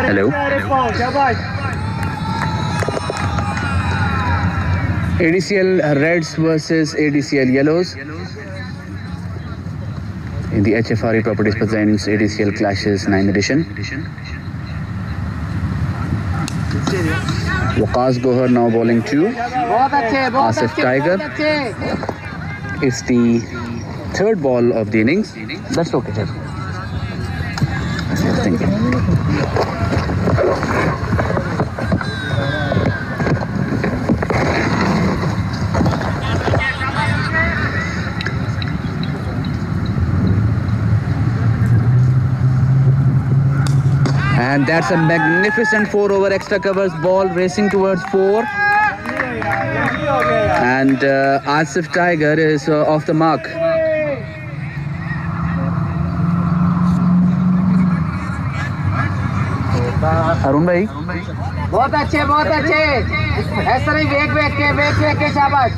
Hello. ADCL Reds versus ADCL Yellows. In the HFRE Properties presents ADCL Clashes 9th edition. Waqas Gohar now bowling 2. Asif Tiger. It's the third ball of the innings. That's okay, sir. Thank you. And that's a magnificent 4 over extra covers ball racing towards 4. And Asif Tiger is off the mark. Arun भाई बहुत अच्छे ऐसा नहीं वेग के शाबाश.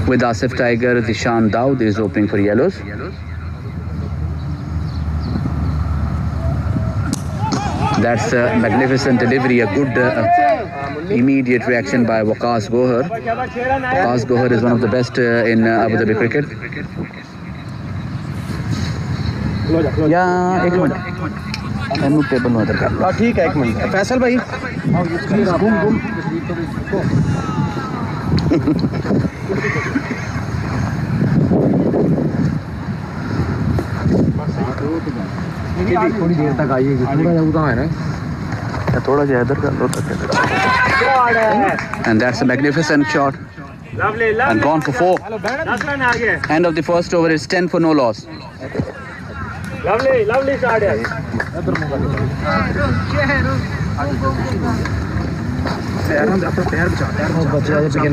With Asif Tiger, Dishan Daud is opening for Yellows. That's a magnificent delivery, a good Immediate reaction by Waqas Gohar. Waqas Gohar is one of the best in Abu Dhabi cricket. Yeah, एक minute एनु table में उधर कर लो। ठीक है, एक minute Faisal भाई घूम घूम थोड़ी देर तक आइएगी, थोड़ा उधर है ना, थोड़ा सा इधर कर लो तक। And that's a magnificent shot. And gone for 4. End of the first over is 10 for no loss. Lovely shot है।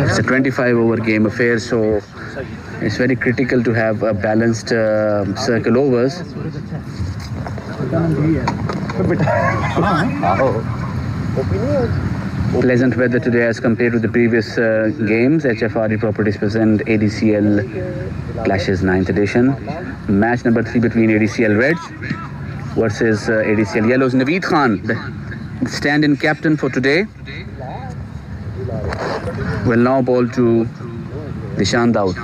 It's a 25 over game affair, so it's very critical to have a balanced circle overs. Pleasant weather today as compared to the previous games. HFRE Properties present ADCL Clashes 9th edition. Match number 3 between ADCL Reds versus ADCL Yellows. Naveed Khan, the stand-in captain for today, will now bowl to Dishan Daud.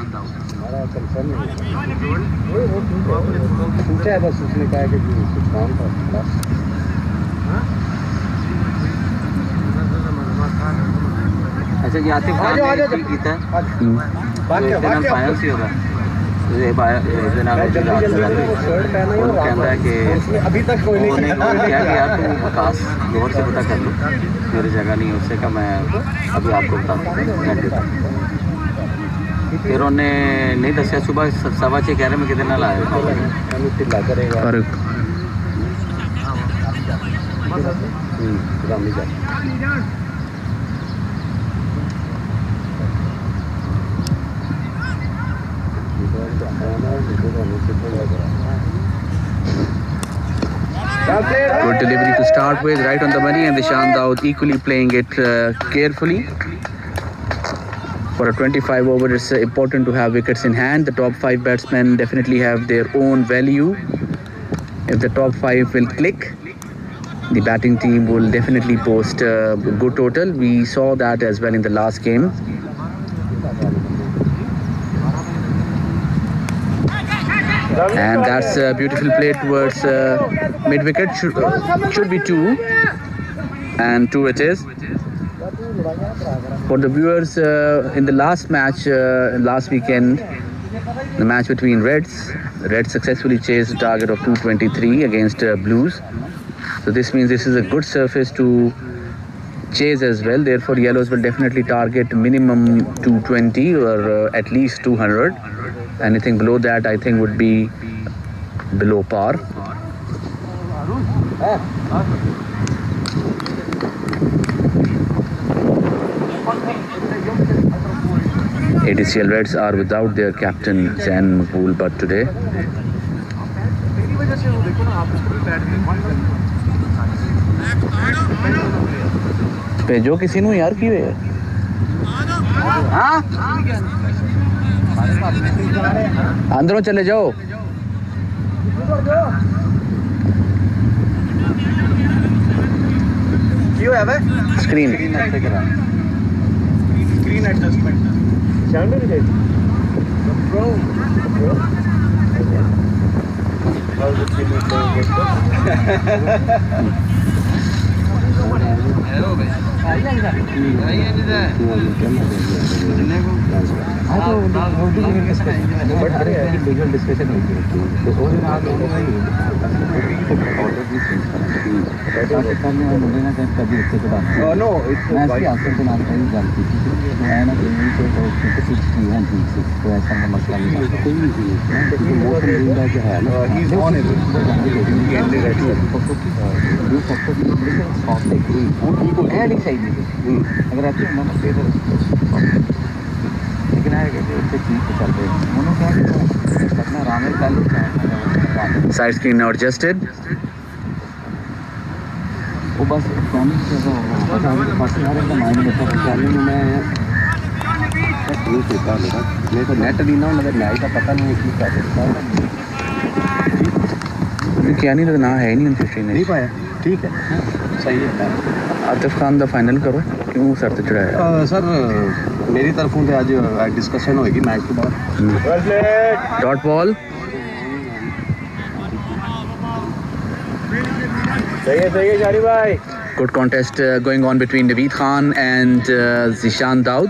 अच्छा, ये आतिफ खान ने ठीक किया है, इतना final से होगा। ये जनाब कहता है कि अभी तक कोई नहीं क्या कि यार तुम विकास गौर से पता कर लो, मेरी जगह नहीं है, उससे का मैं अभी आपको बता दूँ। फिर उन्हें नहीं दसिया, सुबह 6:15 कह रहे मैं कितने लाया Good delivery to start with, right on the money, and Dishan Daud equally playing it carefully. For a 25 over, it's important to have wickets in hand. The top 5 batsmen definitely have their own value. If the top 5 will click, the batting team will definitely post a good total. We saw that as well in the last game. And that's a beautiful play towards mid-wicket. Should be 2. And 2 it is. For the viewers, in the last match, last weekend, the match between Reds successfully chased a target of 223 against Blues. So this means this is a good surface to chase as well. Therefore, Yellows will definitely target minimum 220 or at least 200. Anything below that, I think, would be below par. ADCL Reds are without their captain Zain Maqbool Butt today. भेजो किसी ਨੂੰ यार की है अंदरों चले जाओ screen adjustment अगर ऐसे होना फिर लेकिन आएगा कि उससे ठीक चल रहे हैं उन्होंने कहा अपना रामेल चालू side screen now adjusted. वो बस प्रॉमिस जैसा होगा बस यार का माइंड में था चालू में मैं ये देता मेरा मेरे को नेट भी ना मगर न्याय का पता नहीं है कि क्या करता क्या नहीं ना है नहीं नहीं पाया ठीक है सही है आतिफ खान दा फाइनल करो क्यों सर ते चढ़ाया सर मेरी तरफों से आज डिस्कशन होएगी मैच के बाद डॉट बॉल सही है जारी भाई good contest going on between Naveed Khan and Zishan Daud.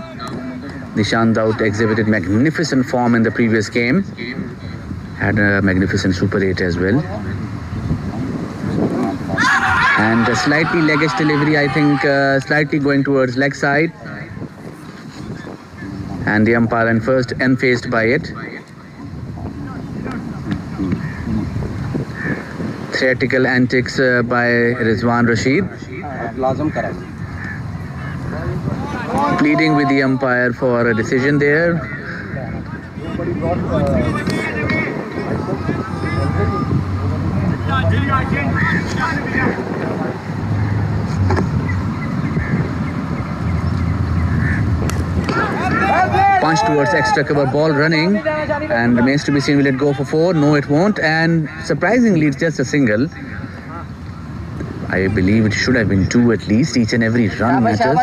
Zishan Daud exhibited magnificent form in the previous game, had a magnificent Super 8 as well. And a slightly leggish delivery, I think, slightly going towards leg side. And the umpire and first unfazed by it. Theatrical antics by Rizwan Rashid. लाजम करा Pleading with the umpire for a decision there. Punch towards extra cover, ball running, and remains to be seen will it go for 4? No, it won't, and surprisingly it's just a single. I believe it should have been 2 at least. Each and every run matters.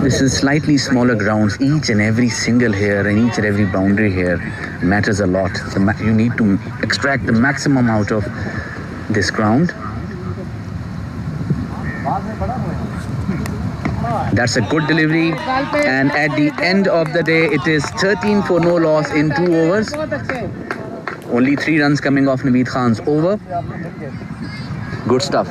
This is slightly smaller grounds. Each and every single here and each and every boundary here matters a lot. You need to extract the maximum out of this ground. That's a good delivery, and at the end of the day it is 13 for no loss in 2 overs. Only 3 runs coming off Naveed Khan's over. Good stuff.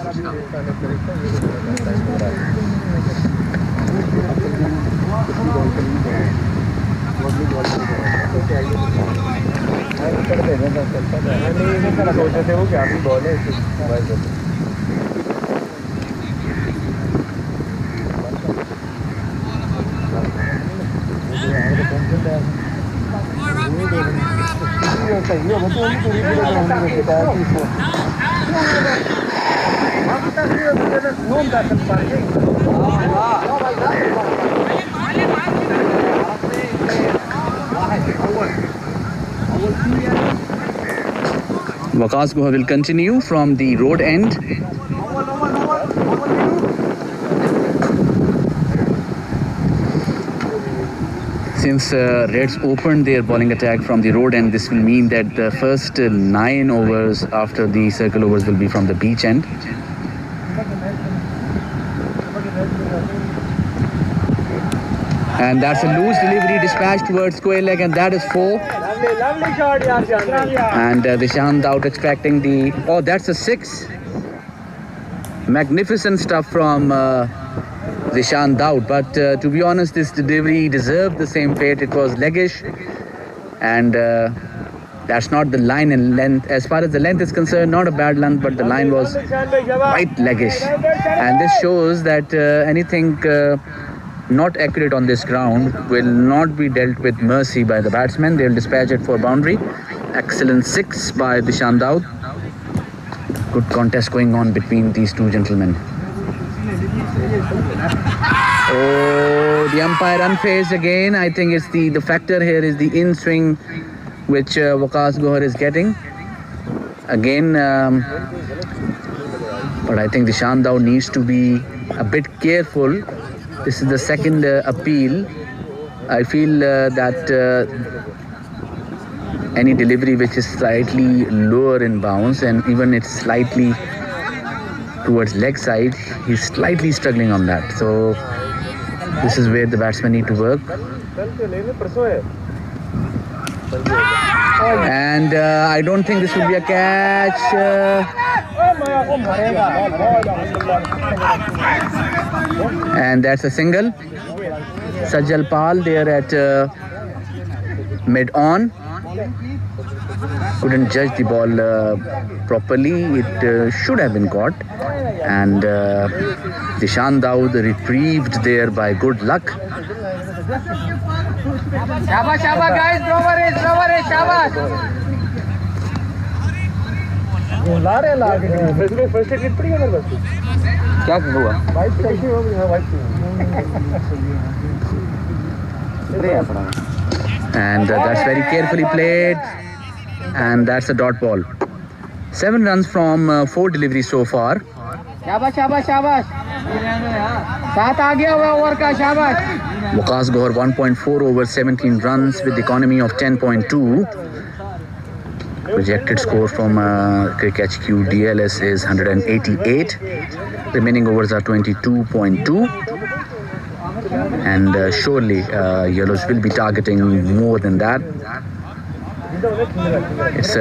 Waqas Gohar will continue from the road end. Since Reds opened their bowling attack from the road end, this will mean that the first 9 overs after the circle overs will be from the beach end. And that's a loose delivery dispatched towards square leg, and that is 4. lovely shot yaar And Zishan Daud extracting the... Oh, that's a 6. Magnificent stuff from Zishan Daud. But to be honest, this delivery deserved the same fate. It was leggish. And that's not the line and length. As far as the length is concerned, not a bad length, but the line was quite leggish. And this shows that anything not accurate on this ground will not be dealt with mercy by the batsmen. They'll dispatch it for boundary. Excellent 6 by Zishan Daud. Good contest going on between these two gentlemen. Oh, the umpire unfazed again. I think it's the factor here is the in swing which Waqas Gohar is getting. Again, but I think Zishan Daud needs to be a bit careful. This is the second appeal. I feel that any delivery which is slightly lower in bounce and even it's slightly towards leg side, he's slightly struggling on that. So this is where the batsmen need to work. And I don't think this will be a catch. And that's a single. Sajjal Pal there at mid-on. Couldn't judge the ball properly. It should have been caught. And Zishan Daud retrieved there by good luck. Shabash, shabash guys, thrower is, shabash. First hit पड़ी है बस क्या हुआ white कैसी हो गई white And that's very carefully played. and that's a dot ball. 7 runs from 4 deliveries so far. शाबाश शाबाश शाबाश, साथ आ गया हुआ ओवर का, शाबाश. Waqas Gohar 1.4 over 17 runs with economy of 10.2. Projected score from Cricket HQ DLS is 188. Remaining overs are 22.2. And surely Yellows will be targeting more than that. It's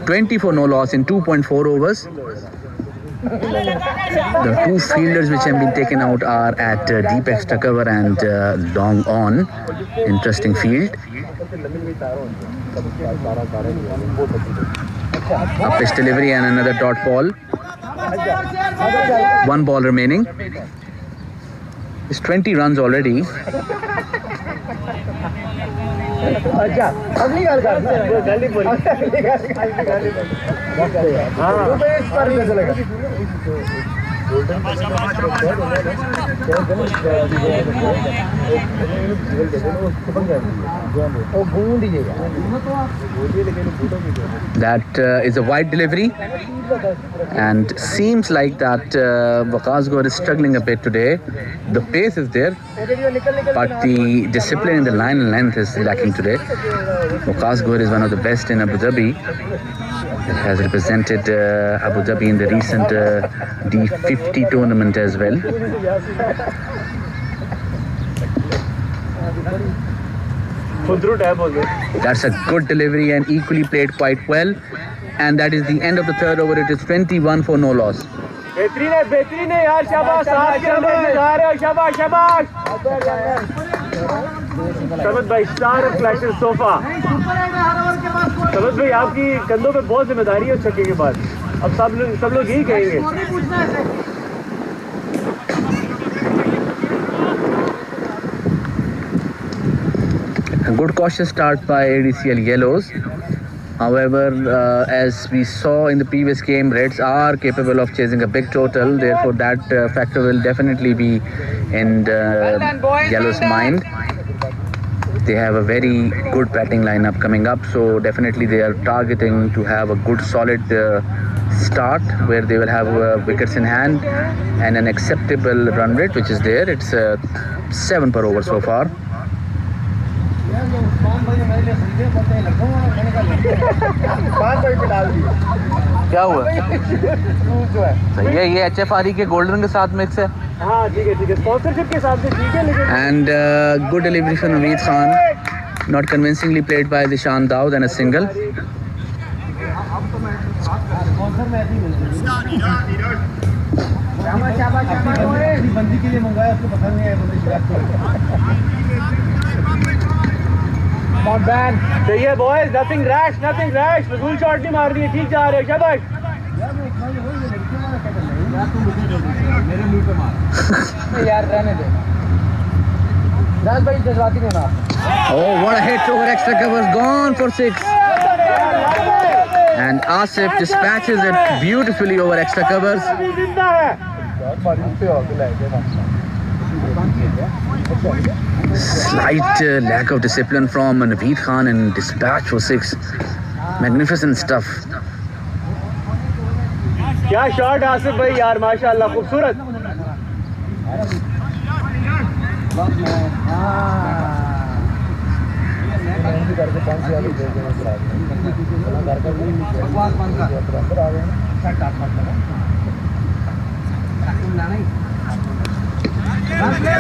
20 for no loss in 2.4 overs. The 2 fielders which have been taken out are at deep extra cover and long on. Interesting field. A pitch delivery and another dot ball. 1 ball remaining. It's 20 runs already. अच्छा, अगली गल कर, जल्दी बोल. हाँ, तो इस पर ले चलेगा. That is a wide delivery, and seems like that Waqas Gohar is struggling a bit today. The pace is there, but the discipline in the line and length is lacking today. Waqas Gohar is one of the best in Abu Dhabi. It has represented Abu Dhabi in the recent D50 tournament as well. That's a good delivery and equally played quite well. And that is the end of the third over. It is 21 for no loss. बेहतरीन है यार, शाबाश. शाबाश शाबाश. समद भाई, star flasher sofa. Samad भाई, आपकी कंधों पे बहुत जिम्मेदारी है छक्के के बाद. अब सब लोग यही कहेंगे. A good cautious start by ADCL Yellows. However, as we saw in the previous game, Reds are capable of chasing a big total. Therefore, that factor will definitely be in Yellow's mind. They have a very good batting lineup coming up, so definitely they are targeting to have a good solid start where they will have wickets in hand and an acceptable run rate which is there. It's 7 per over so far. क्या हुआ? सही है, ये HFRE के golden के साथ mix है. हाँ ठीक है, स्पॉन्सरशिप के साथ ठीक है. लेकिन And good delivery from Naveed Khan, not convincingly played by Dishan Daud and a single. बंदी के लिए मंगाया, उसको पसंद नहीं है. Not bad. सही है boys, nothing rash. फजूल शॉट नहीं मार रही है, ठीक जा रहे हो, शाबाश. यार रहने दे. राज भाई जज्बाती नहीं होना. Oh, what a hit over extra covers, gone for 6. And Asif dispatches it beautifully over extra covers. Slight lack of discipline from Naveed Khan and dispatch for 6. Magnificent stuff. क्या शॉट आसिफ भाई यार, माशाल्लाह, खूबसूरत.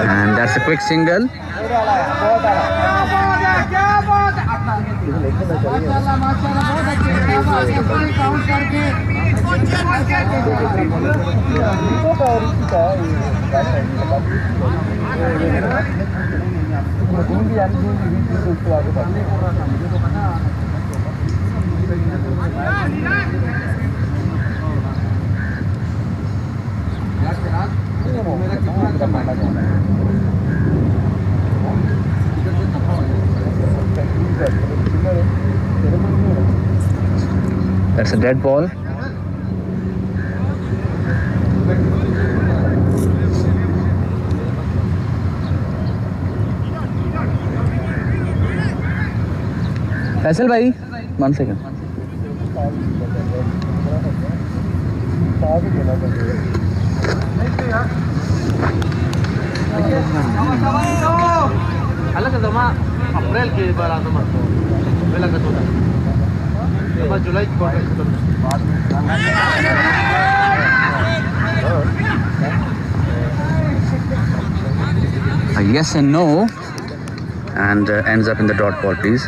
And that's a quick single. That's a dead ball. Faisal bhai, 1 second. अलग जमा अप्रैल के बार आता मत पहला का होता है बस जुलाई की कॉन्ट्रैक्ट खत्म A yes and no, and ends up in the dot ball, please.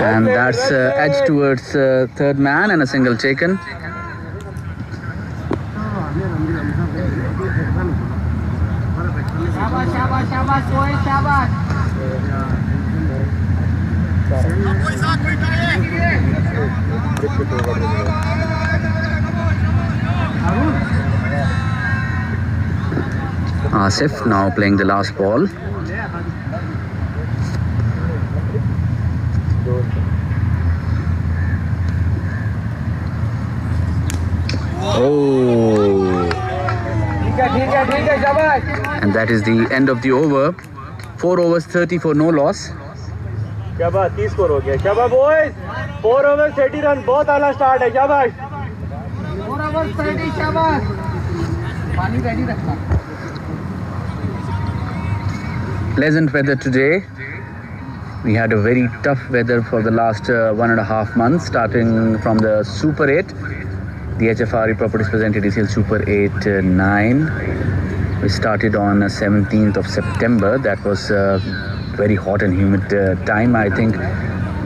And that's edge towards third man and a single taken. Asif now playing the last ball. Oh, and that is the end of the over. 4 overs 30 for no loss. क्या बात 30 score हो गया शाबाश boys 4 over 30 run बहुत आला start है शाबाश 4 over 30 शाबाश पानी रेडी रखना Pleasant weather today. We had a very tough weather for the last 1.5 months, starting from the Super 8. The HFRE Properties presented ECL Super 8 9. We started on 17th of September. That was very hot and humid time. I think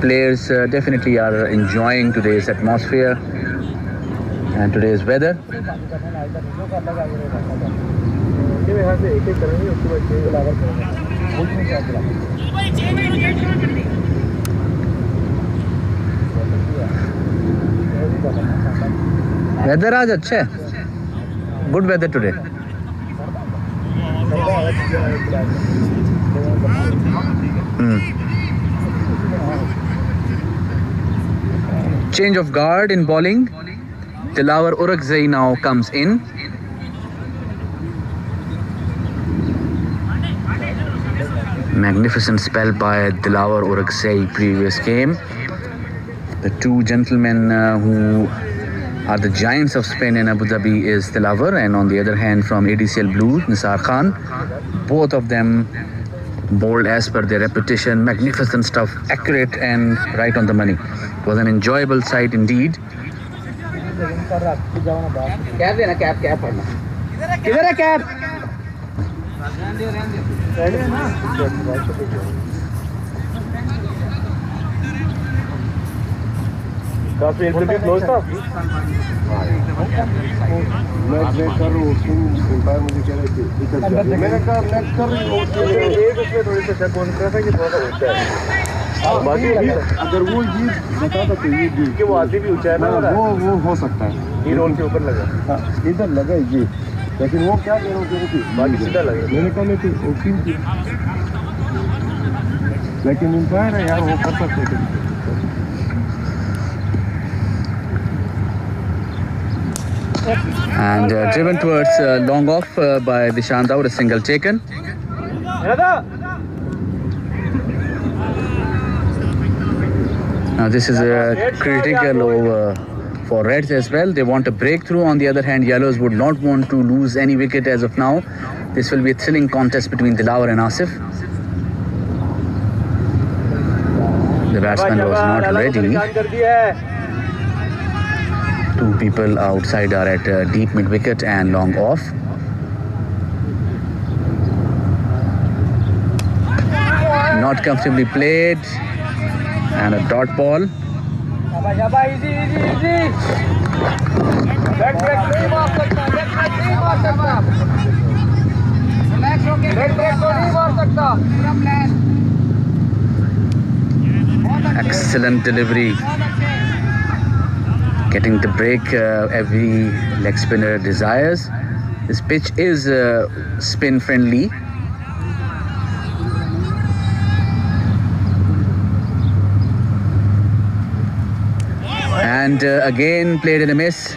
players definitely are enjoying today's atmosphere and today's weather. Weather आज अच्छा है. Good weather today. Change of guard in bowling. Dilawar Orakzai now comes in. Magnificent spell by Dilawar Orakzai previous game. The two gentlemen who are the giants of spin in Abu Dhabi is Dilawar, and on the other hand from ADCL Blue, Nisar Khan. Both of them bowled as per their reputation. Magnificent stuff, accurate and right on the money. It was an enjoyable sight indeed. Cap देना cap पढ़ना किधर है cap? काफी interview close था मैं कर रहा हूँ एम्पायर मुझे कह रहे थे मैंने कहा मैं कर रही हूँ एक उसमें थोड़ी सा शक होने था कि थोड़ा ऊंचा है बाकी अगर वो ये बताता तो ये भी कि वो आदमी भी ऊंचा है ना वो हो सकता है ये रोड के ऊपर लगा हाँ इधर लगा ये लेकिन वो क्या कह रहा हूँ बाकी सीधा लगा मैंने कहा नहीं वो क्यों थी लेकिन एम्पायर है यार वो कर सकते थे And driven towards long off by Dishant Daud, a single taken. Now this is a critical over for Reds as well. They want a breakthrough. On the other hand, Yellows would not want to lose any wicket as of now. This will be a thrilling contest between Dilawar and Asif. The batsman was not ready. Two people outside are at deep mid wicket and long off. Not comfortably played and a dot ball. Excellent delivery. Getting the break every leg spinner desires. This pitch is spin friendly. And again played in a miss.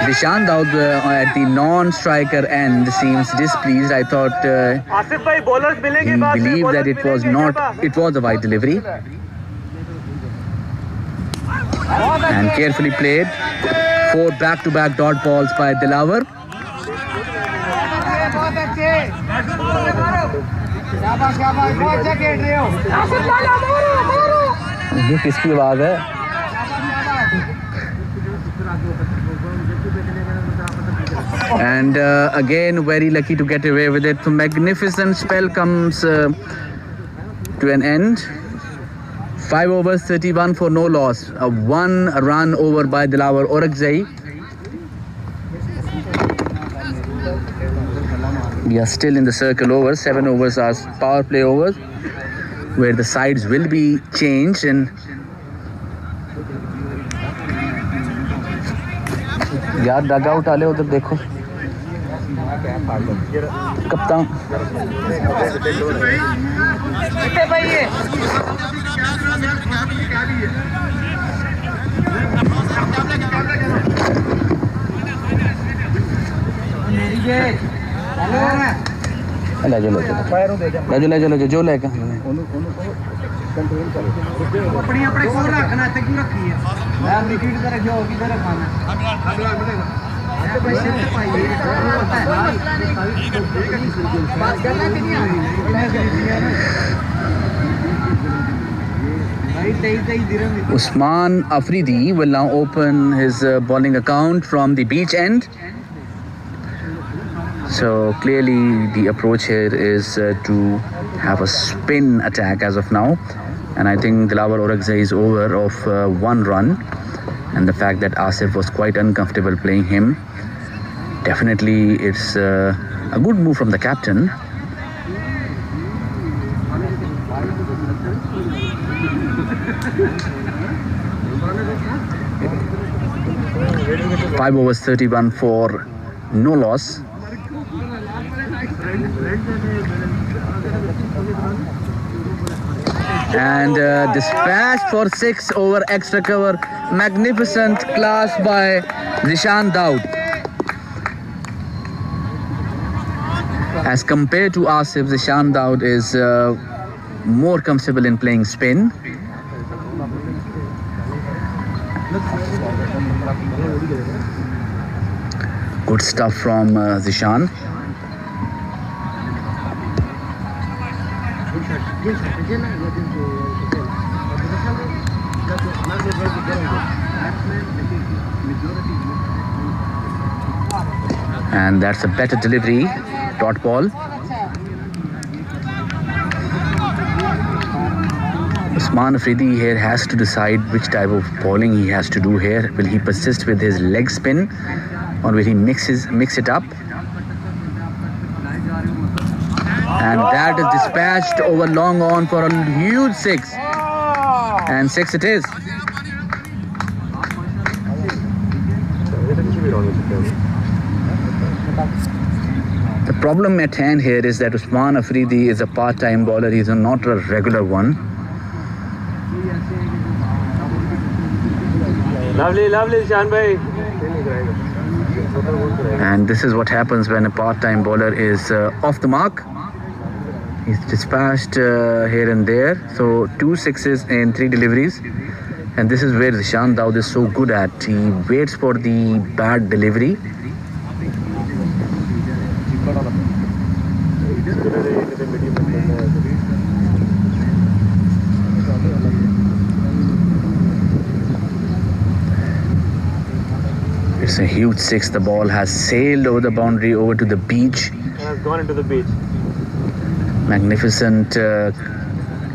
Zishan Daud at the non-striker end seems displeased. I thought Asif भाई bowlers he मिलेंगे बाद में, believed that bowlers it was मिलेंगे, not, it was a wide delivery. And carefully played. 4 back-to-back dot balls by Dilawar. ये किसकी आवाज है? And again very lucky to get away with it. So magnificent spell comes to an end. 5 overs 31 for no loss. A 1 run over by Dilawar Orakzai. We are still in the circle overs. 7 overs are power play overs, where the sides will be changed. And यार डग out वाले उधर देखो कप्तान ले जो लेके अपनी अपने को रखना ते क्यों रखी है मैं विकेट कर जो किधर रखना Usman Afridi will now open his bowling account from the beach end. So clearly the approach here is to have a spin attack as of now, and I think Dilawar Orakzai's over of 1 run, and the fact that Asif was quite uncomfortable playing him, definitely it's a good move from the captain. Five overs 31 for no loss. And dispatched for 6 over extra cover. Magnificent class by Zishan Daud. As compared to Asif, Zishan Daud is more comfortable in playing spin. Good stuff from Zishan. And that's a better delivery, dot ball. Usman Afridi here has to decide which type of bowling he has to do here. Will he persist with his leg spin, or will he mix it up? And that is dispatched over long on for a huge 6. And 6 it is. The problem at hand here is that Usman Afridi is a part-time bowler. He's not a regular one. Lovely, Zishan bhai. And this is what happens when a part-time bowler is off the mark. He's dispatched here and there. So 2 sixes in 3 deliveries. And this is where Zishan Daud is so good at. He waits for the bad delivery. It's a huge 6. The ball has sailed over the boundary over to the beach. It has gone into the beach. Magnificent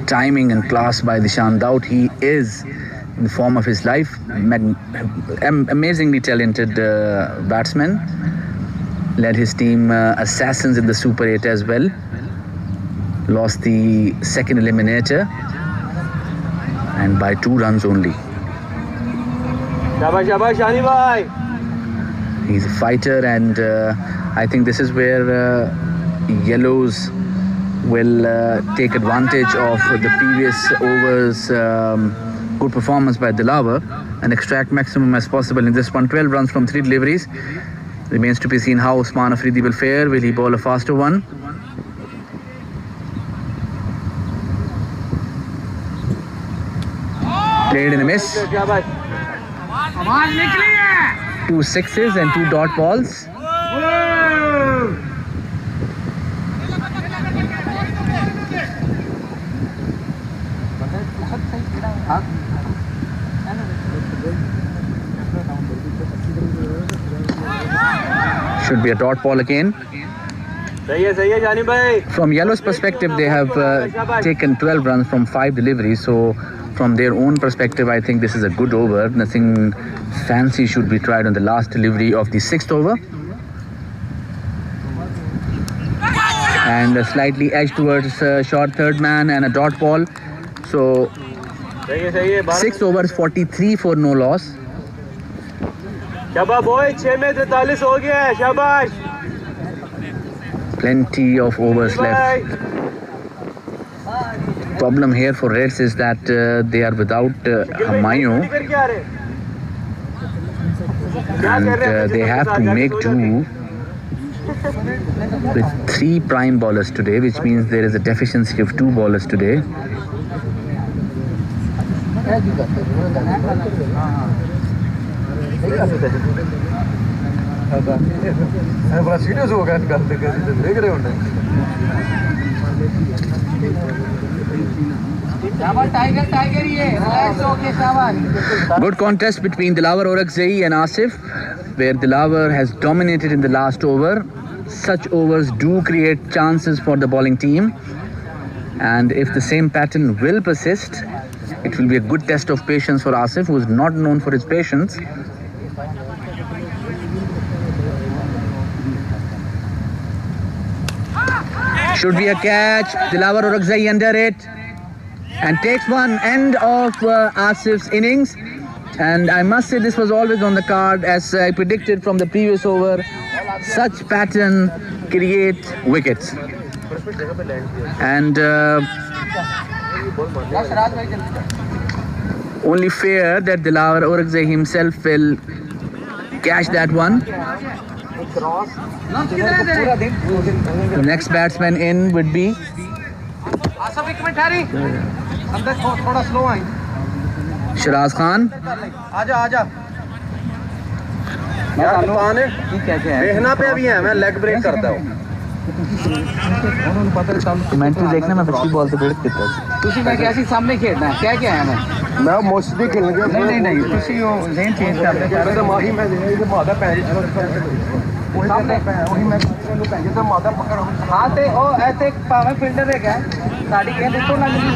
timing and class by Zishan Daud. He is in the form of his life. Amazingly talented batsman. Led his team Assassins in the Super 8 as well. Lost the second eliminator, and by 2 runs only. Shabash, Shani bhai. He's a fighter, and I think this is where yellows will take advantage of the previous overs' good performance by Dilawar and extract maximum as possible in this one. 12 runs from 3 deliveries. Remains to be seen how Usman Afridi will fare. Will he bowl a faster one? Played in a miss. 2 sixes and 2 dot balls. Should be a dot ball again. From Yellow's perspective, they have taken 12 runs from 5 deliveries. So from their own perspective, I think this is a good over. Nothing fancy should be tried on the last delivery of the 6th over. And a slightly edge towards short third man and a dot ball. So 6 overs, 43 for no loss. Plenty of overs left. Problem here for Reds is that they are without Humayun, and they have to make do with 3 prime bowlers today, which means there is a deficiency of 2 bowlers today. Good contest between Dilawar Orakzai and Asif, where Dilawar has dominated in the last over. Such overs do create chances for the bowling team, and if the same pattern will persist, it will be a good test of patience for Asif, who is not known for his patience. Should be a catch. Dilawar Orakzai under it and takes one end of Asif's innings. And I must say this was always on the card, as I predicted from the previous over. Such pattern create wickets. And only fair that Dilawar Orakzai himself will catch that one. The next batsman in would be Shiraz Khan. देखना पे अभी है मैं leg break करता हूँ commentary देखना मैं पिछली बॉल से ब्रेक कितना तुसी मैं कैसी सामने खेलना है क्या है मैं मोस्टली खेलने गया नहीं तुसी वो लेन चेंज कर दे तो माही मैं ये मादा पैर सामने वही मैं ਨੂੰ ਪੈਂਦੇ ਤੇ ਮਾਦਾ ਪਕੜ ਹਾਂ ਤੇ ਉਹ ਐਸੇ ਭਾਵੇਂ ਫੀਲਡਰ ਹੈਗਾ ਸਾਡੀ ਗੇਂਦ ਇੱਥੋਂ ਲੰਘ ਗਈ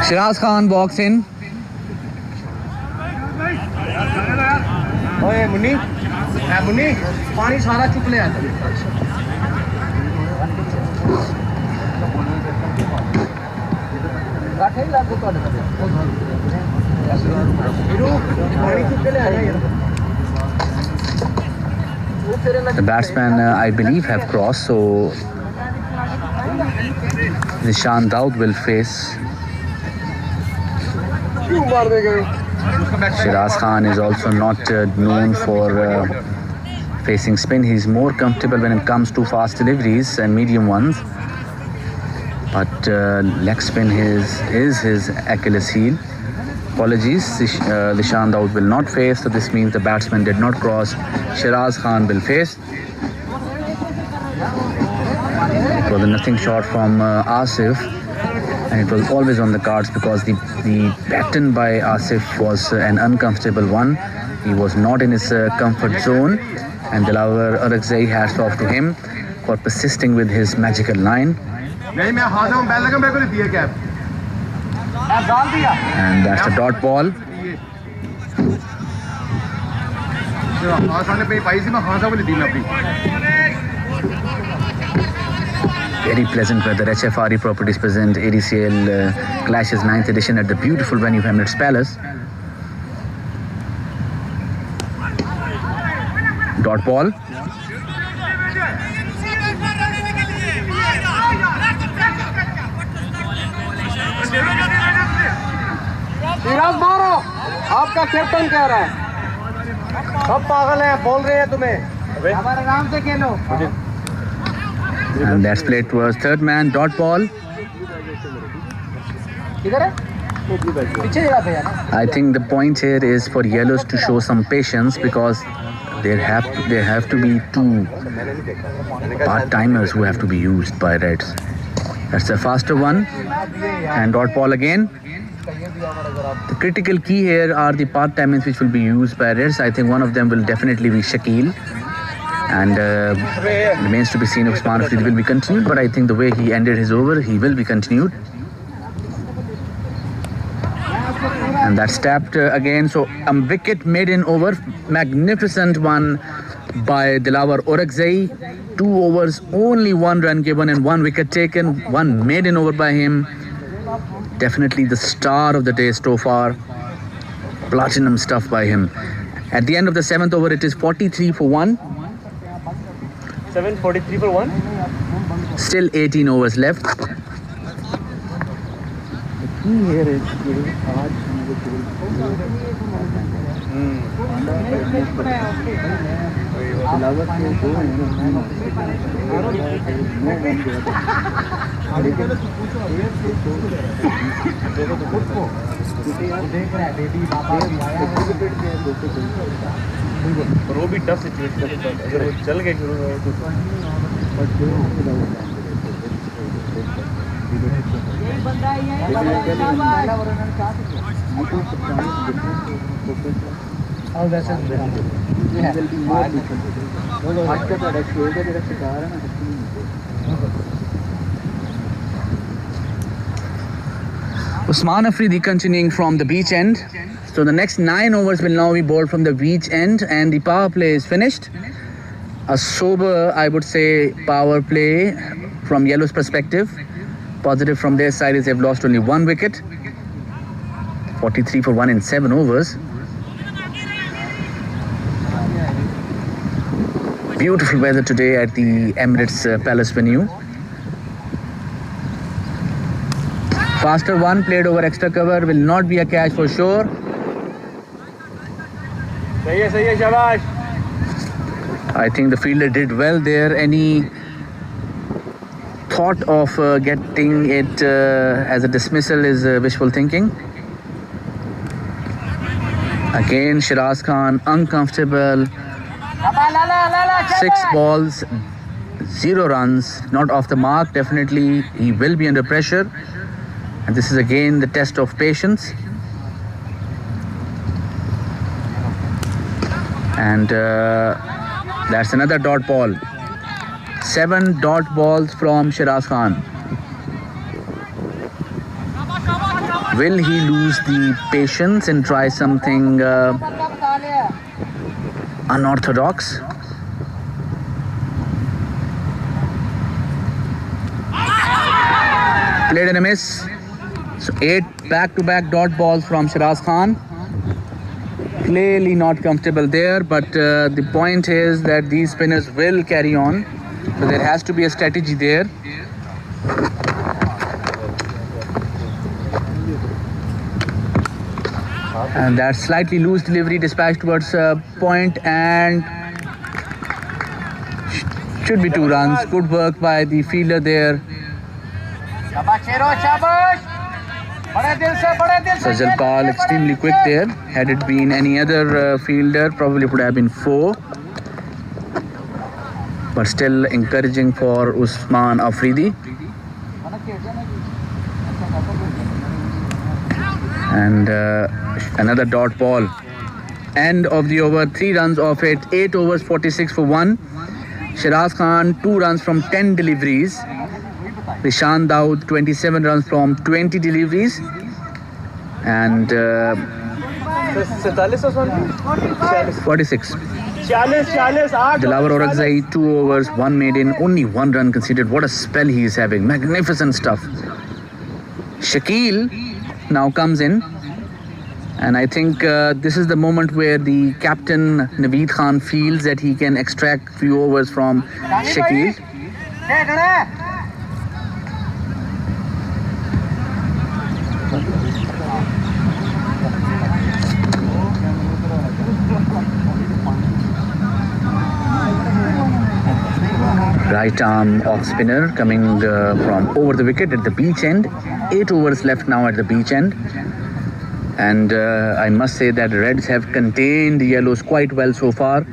Shiraz Khan walks in. ओए मुन्नी है मुन्नी पानी सारा चुक ले आता गाठे ला दो पानी चुक ले आया The batsmen, I believe, have crossed, so Nishan Daud will face. Shiraz Khan is also not known for facing spin. He's more comfortable when it comes to fast deliveries and medium ones. But leg spin is his Achilles heel. Apologies, Nishan Daud will not face, so this means the batsman did not cross. Shiraz Khan will face. It was a nothing shot from Asif, and it was always on the cards because the pattern by Asif was an uncomfortable one. He was not in his comfort zone, and Dilawar Orakzai, hats off to him for persisting with his magical line. And that's the dot ball. Very pleasant weather. HFRE Properties present ADCL Clashes 9th edition at the beautiful venue of Emirates Palace. Dot ball. आपका captain कह रहा है सब पागल हैं बोल रहे हैं तुम्हें हमारे आराम से खेलो And that's played towards third man, dot ball. किधर है पीछे जगह पे यार I think the point here is for yellows to show some patience because there have to be two part-timers who have to be used by reds. That's a faster one. And dot ball again. The critical key here are the part-timers which will be used by reds. I think one of them will definitely be Shakil. And remains to be seen if Usman Afridi will be continued. But I think the way he ended his over, he will be continued. And that's tapped again. So a wicket made in over. Magnificent one by Dilawar Orakzai. 2 overs, only 1 run given and 1 wicket taken. 1 made in over by him. Definitely the star of the day so far. Platinum stuff by him. At the end of the 7th over, it is 43 for 1. 743 for 1 Still 18 overs left. और वो भी tough situation है अगर वो चल गए शुरू में तो Usman Afridi continuing from the beach end. So the next 9 overs will now be bowled from the beach end and the power play is finished. A sober, I would say, power play from Yellow's perspective. Positive from their side is they've lost only 1 wicket. 43 for 1 in 7 overs. Beautiful weather today at the Emirates Palace venue. Faster one played over extra cover will not be a catch for sure. सही है शाबाश I think the fielder did well there. Any thought of getting it as a dismissal is wishful thinking. Again, Shiraz Khan uncomfortable. 6 balls, 0 runs, not off the mark. Definitely, he will be under pressure. And this is again the test of patience. And that's another dot ball. 7 dot balls from Shiraz Khan. Will he lose the patience and try something unorthodox? Played in a miss. So 8 back-to-back dot balls from Shiraz Khan. Clearly not comfortable there, but the point is that these spinners will carry on. So there has to be a strategy there. And that slightly loose delivery dispatched towards point and should be 2 runs. Good work by the fielder there. Sajal Pal extremely quick there. Had it been any other fielder, probably would have been 4. But still encouraging for Usman Afridi. And another dot ball. End of the over, 3 runs off it. 8 overs, 46 for 1. Shiraz Khan 2 runs from 10 deliveries. Rishan Daud 27 runs from 20 deliveries. And 46. Dilawar Orakzai 2 overs, 1 made in, only 1 run conceded. What a spell he is having. Magnificent stuff. Shakil now comes in. And I think this is the moment where the captain Naveed Khan feels that he can extract few overs from Shakil. right arm off spinner coming from over the wicket at the beach end. 8 overs left now at the beach end. And I must say that Reds have contained Yellows quite well so far.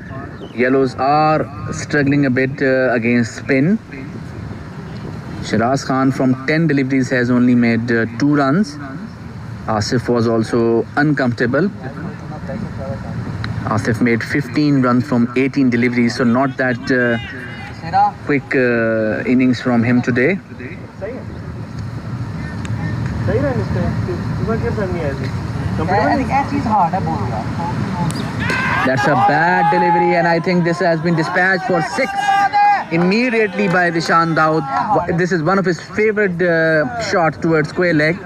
Yellows are struggling a bit against spin. Shiraz Khan from 10 deliveries has only made 2 runs. Asif was also uncomfortable. Asif made 15 runs from 18 deliveries, so not that quick innings from him today. That's a bad delivery, and I think this has been dispatched for 6 immediately by Dishan Daud. This is one of his favorite shots towards square leg,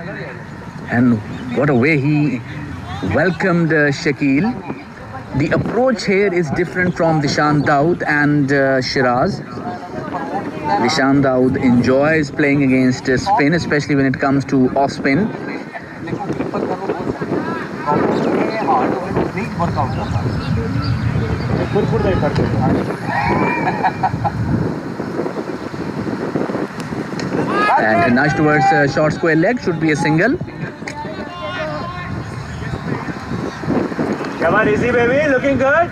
and what a way he welcomed Shakil. The approach here is different from Dishan Daud and Shiraz. Dishan Daud enjoys playing against spin, especially when it comes to off spin. And a nudge towards short square leg should be a single. Come on, easy baby, looking good.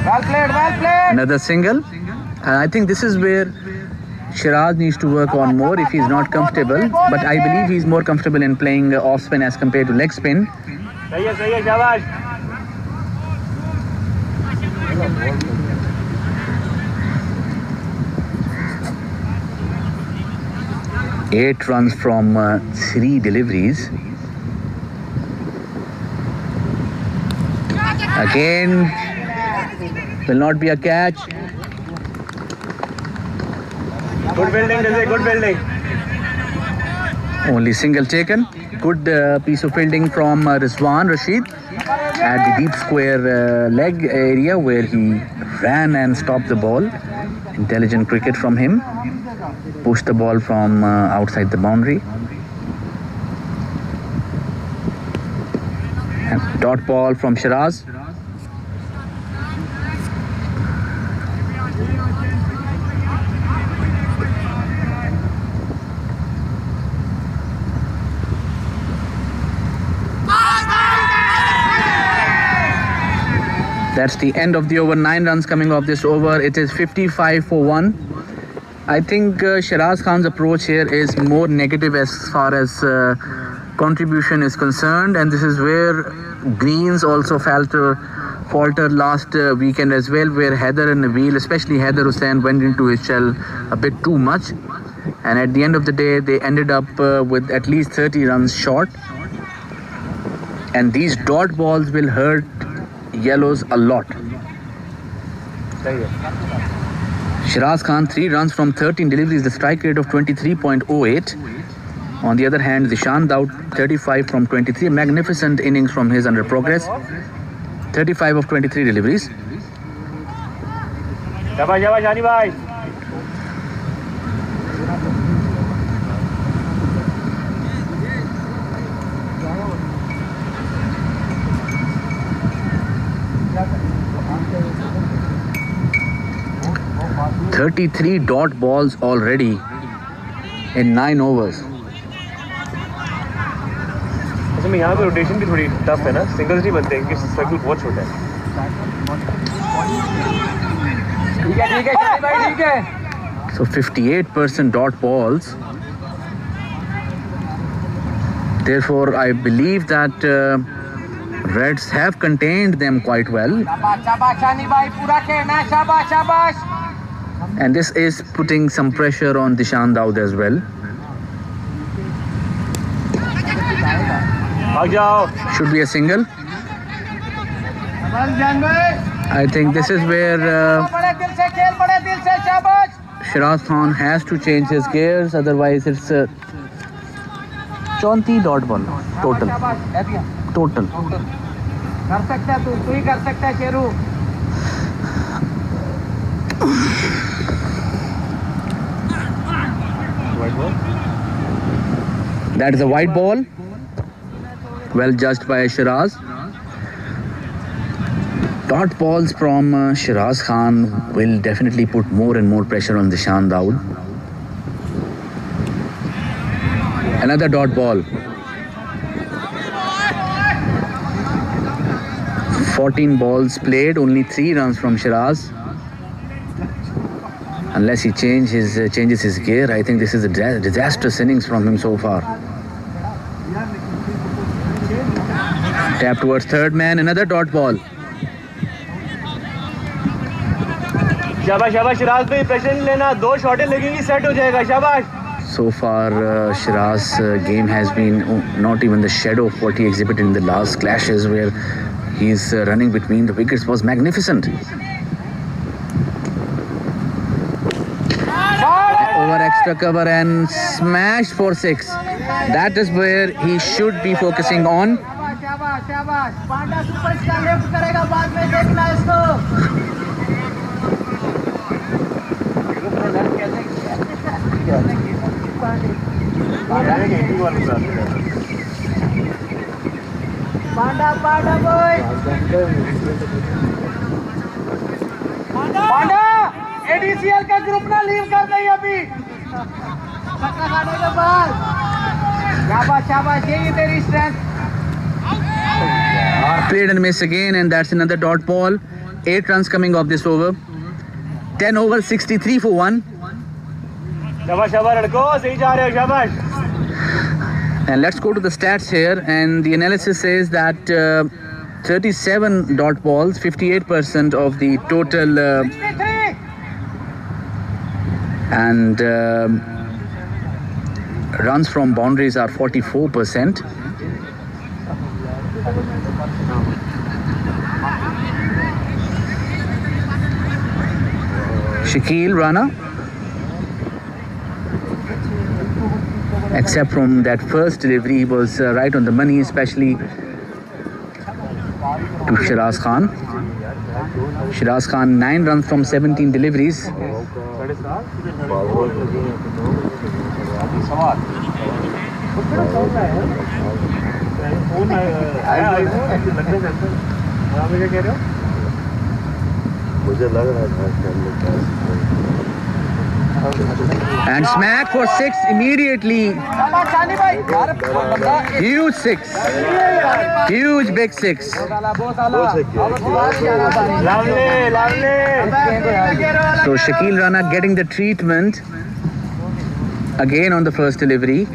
Well played, well played. Another single. And I think this is where Shiraz needs to work on more if he's not comfortable. But I believe he's more comfortable in playing off spin as compared to leg spin. सही है शाबाश. 8 runs from 3 deliveries. Again, will not be a catch. Good building, Jose, good building. Only single taken. Good piece of fielding from Rizwan Rashid at the deep square leg area where he ran and stopped the ball. Intelligent cricket from him. Pushed the ball from outside the boundary. And dot ball from Shiraz. That's the end of the over. 9 runs coming off this over. It is 55 for 1. I think Shiraz Khan's approach here is more negative as far as contribution is concerned, and this is where greens also faltered last weekend as well, where Haider and Nabeel, especially Haider Hussain, went into his shell a bit too much, and at the end of the day they ended up with at least 30 runs short. And these dot balls will hurt Yellows a lot. Shiraz Khan 3 runs from 13 deliveries, the strike rate of 23.08. On the other hand, Dishan Daud 35 from 23, magnificent innings from his under progress. 35 of 23 deliveries. शाबाश शाबाश जानी भाई. .33 dot balls already in 9 overs. असल में यहाँ पे rotation भी थोड़ी टफ है ना, सिंगल्स नहीं बनते क्योंकि सर्कल बहुत छोटा है. ठीक है शानी भाई, ठीक है. So 58% dot balls. Therefore, I believe that Reds have contained them quite well. शाबाश शानी भाई, पूरा खेलना. शाबाश शाबाश. And this is putting some pressure on Dishan Daud as well. Should be a single. I think this is where Shiraz Khan has to change his gears, otherwise it's 34 dot ball total total. कर सकता है तू ही कर सकता है Sheru. That is a white ball. Well judged by Shiraz. Dot balls from Shiraz Khan will definitely put more and more pressure on Zishan Dawood. Another dot ball. 14 balls played, only 3 runs from Shiraz. Unless he changes his gear, I think this is a disastrous innings from him so far. Tap towards third man, another dot ball. शाबाश शाबाश शिराज भाई, pressure नहीं लेना, 2 शॉटें लगेंगी set हो जाएगा। शाबाश। So far, Shiraz's game has been not even the shadow of what he exhibited in the last clashes, where his running between the wickets was magnificent. Over extra cover and smashed for 6. That is where he should be focusing on. शाबाश शाबाश, पांडा superstar left करेगा, बाद में देखना इसको। पांडा पांडा boy, पांडा एडीसीएल का group ना leave कर दें अभी, धक्का खाने के बाद। शाबाश शाबाश, यही तेरी strength. Played and missed again, and that's another dot ball. 8 runs coming off this over. 10 over 63 for 1. शाबाश शाबाश लड़को, सही जा रहे हो, शाबाश। And let's go to the stats here, and the analysis says that 37 dot balls, 58% of the total, 63. and runs from boundaries are 44%. Shakil Rana, except from that first delivery, he was right on the money, especially to Shiraz Khan. Shiraz Khan 9 runs from 17 deliveries. मुझे लग रहा था And smack for 6 immediately. Huge 6. Huge big 6. So Shakil Rana getting the treatment again on the first delivery.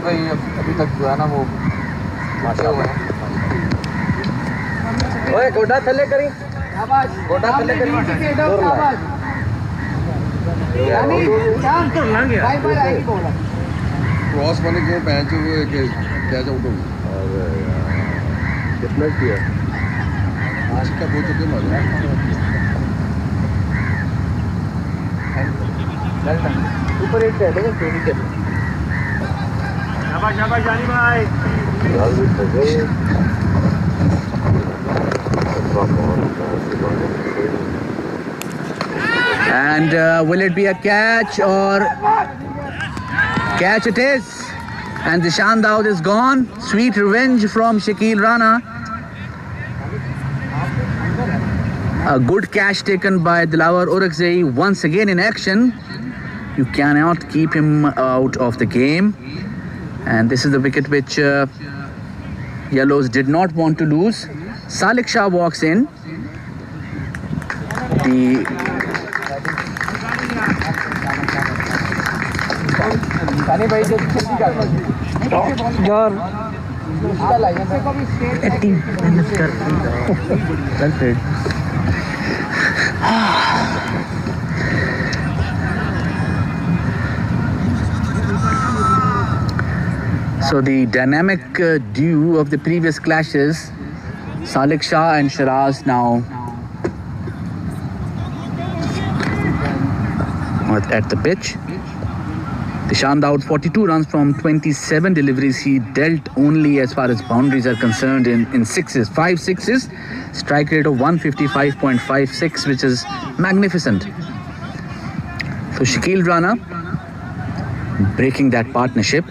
भाई अभी तक जो है ना वो माशा हुआ है। ओए गोडा थले करी, गोडा थले करी, क्रॉस बने क्यों पैंच वो क्या आउट हो गया। कितना किया आज का हो चुके मजा। ऊपर एक है देखो ट्रेनिंग के। शाबाश शाबाश जानी भाई। And will it be a catch or catch? It is. And Zishan Dawood is gone. Sweet revenge from Shakil Rana. A good catch taken by Dilawar Orakzai once again in action. You cannot keep him out of the game. And this is the wicket which Yellows did not want to lose. Salik Shah walks in. So the dynamic duo of the previous clashes, Salik Shah and Shiraz, now at the pitch. Dishant Dawood 42 runs from 27 deliveries. He dealt only as far as boundaries are concerned in sixes, 5 sixes. Strike rate of 155.56, which is magnificent. So Shakil Rana breaking that partnership.